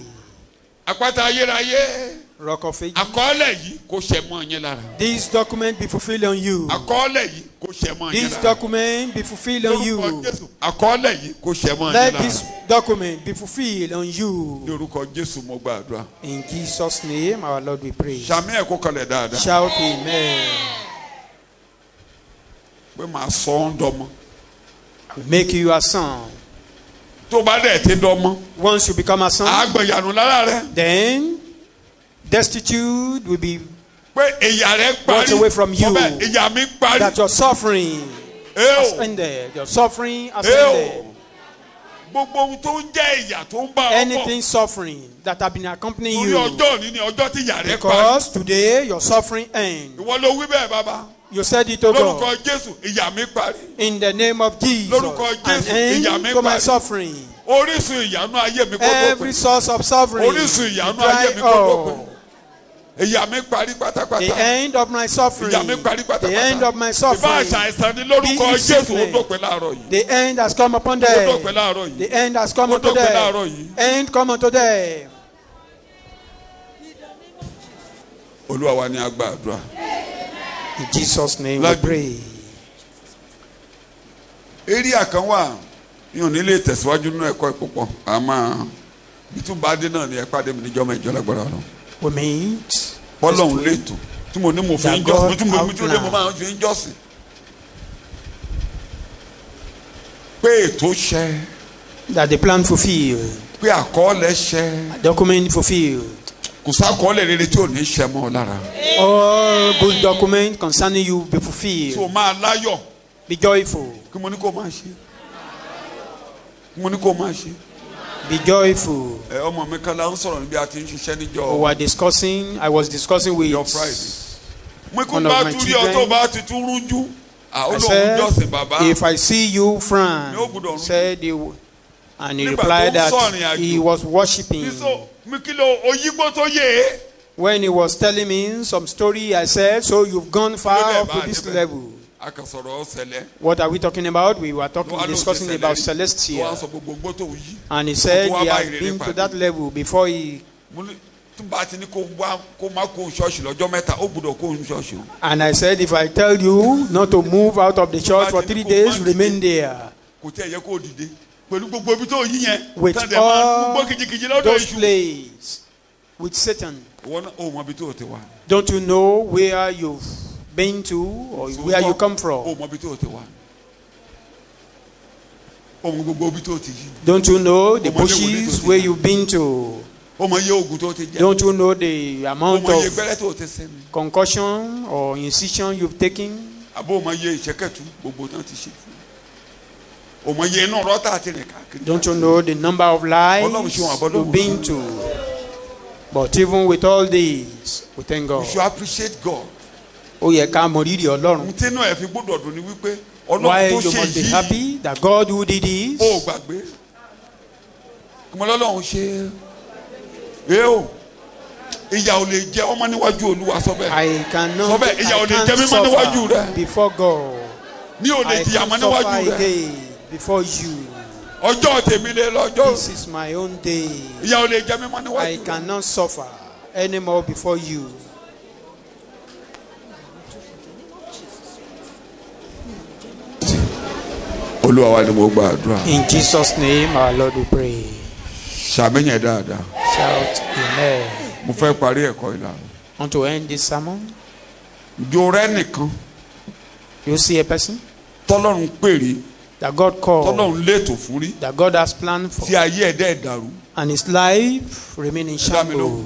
Àpáta ayérayé. Rock of Ages. Àkọọ́lẹ̀ yìí kò ṣẹ̀ mọ́ yín lára. This document be fulfilled on you. Àkọọ́lẹ̀ yìí kò ṣẹ̀ mọ́ yín This lára. document be fulfilled on Lórúkọ you. Jésù. Àkọọ́lẹ̀ yìí kò ṣẹ̀ mọ́ yín Let lára. this document be fulfilled on you. Lórúkọ Jésù mo gbàdúrà. In Jesus' name, our Lord, we pray. Ṣàmì ẹ̀kọ́ kalẹ̀ dáadáa. Shout amen. Pé màá sọ ọ́n dọ́mọ. Make you a son. Tó bá dẹ̀ ti dọ́mọ. Once you become a son, Àgbẹ̀yànù lára rẹ̀. then destitute will be Pé ìyà rẹ̀ parí. brought away from you. Sọ bẹ́ẹ̀, ìyà mi parí. that your suffering has Eo. ended. Your suffering has Eo. ended. Gbogbo ohun tó ń jẹ́ ìyà tó ń bá ọ bọ̀. Anything suffering that have been accompanying Torí you. ọjọ́ òní ni ọjọ́ tí ìyà rẹ̀ parí. Because today your suffering ends. Ìwọ ló wí bẹ́ẹ̀ bàbá. You said it, O Lórúkọ God. Jésù ìyà mi parí. In the name of Jesus. Lórúkọ An Jésù, ìyà mi end to my parí. suffering. Orísun ìyanu ayé mi kó Every dópin. source of suffering. Orísun ìyanu dry ayé mi kó dópin. up. Ìyà mi parí The pátápátá. end of my suffering. Ìyà mi parí The end pátápátá. of my Ìbá suffering. àṣà àìsàn ni lórúkọ Be Jésù ó sickness. dópin láàárọ̀ yìí. The end has come upon Ó dópin them. láàárọ̀ yìí. The end has come Ó unto dópin láàárọ̀ them. yìí. End come unto them. Olúwa wa ni a gba àdúrà. In Jesus' name we Lord- pray. Area kan wà ní òní lè tẹ̀síwájú nínú ẹ̀kọ́ ìpúpọ̀ àmọ́ bítúbadé náà ni ẹ pàdé mi níjọ́ mẹ́jọ lágbára lọ. We meet. Bọ́lọ́hún lẹ́tọ̀ tí mo ní mo fi ń jọ́sìn tí mo lé mo máa fi ń jọ́sìn. Pé ètò ṣẹ, That the plan fulfilled. pé àkọọ́lẹ̀ ṣẹ, Document fulfilled. kò sákọọ́lẹ̀ rere tí ò ní ṣẹ mọ́ ọ lára. All good documents concerning you be fulfilled. so máa láyọ̀. Be joyful. kí mo ní kó máa ṣe. kí mo ní kó máa ṣe. Be joyful. ọmọ mi kan la ń sọ̀rọ̀ níbi àti ń ṣiṣẹ́ níjọ́. I was discussing with your Friday. mo kún one of bá my tún rí ọ tó children. bá ti tún rújú. I said, if I see you frown, said he, and he replied that he was worshiping. When he was telling me some story, I said, so you've gone far up to this level. What are we talking about? We were discussing about Celestia. And he said he had been to that level before he... And I said, if I tell you not to move out of the church for 3 days, remain there. With all those plays with Satan. Don't you know where you've been to or where you come from? Don't you know the bushes where you've been to? Don't you know the amount of concussion or incision you've taken? Don't you know the number of lives you've been to? But even with all these, we thank God. We should appreciate God. Why you must be happy that God who did this? I cannot suffer before God. I can't suffer again before you. This is my own day. I cannot suffer anymore before you. In Jesus' name, our Lord, we pray. Shout amen. I want to end this sermon. You see a person that God called, that God has planned for, and his life remain in shambles,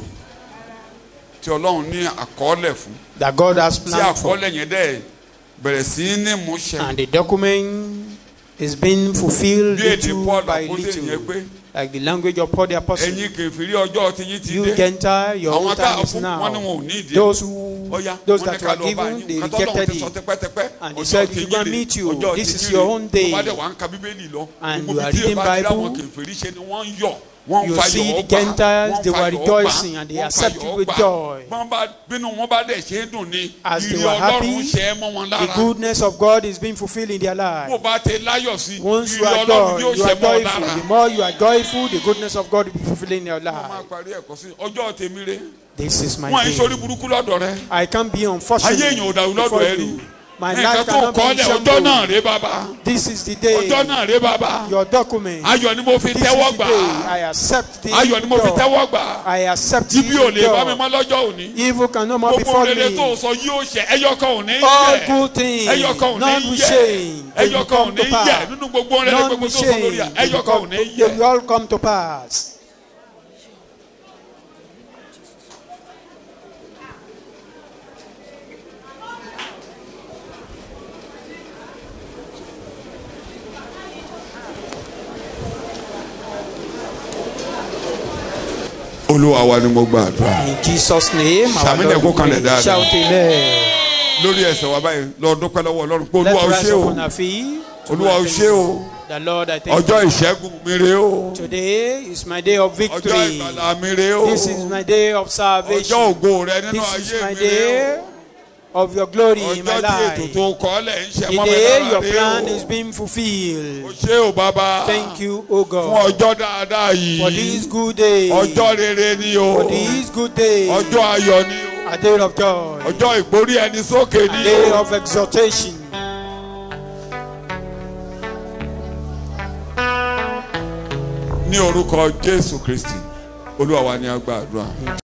that God has planned for, and the document is being fulfilled little by little, like the language of Paul the Apostle. You Gentile, your own time is now. Those that were given, they rejected it. And they said, we will meet you. This is your own day. And you are reading Bible. You see the Gentiles, they were rejoicing and they accepted with joy. As they were happy, the goodness of God is being fulfilled in their lives. Once you are joyful. The more you are joyful, the goodness of God will be fulfilled in your life. This is my day. I can't be unfortunate before you. My life cannot be shambles. This is the day. Your document. This is the day. I accept the I accept the evil cannot more befall me. All good things, none will change. They will come to pass. None will change. They will all come to pass. In Jesus' name, our Lord, pray. Shout amen. Let's rise up on our feet. The Lord, I thank you. Today is my day of victory. This is my day of salvation. This is my day of your glory in my life. The day your plan is being fulfilled. Thank you, O God, for this good day. For this good day. A day of joy. A day of exaltation. Ní orúkọ Jésù Kristi, Olúwa wa ni a gbàdúrà.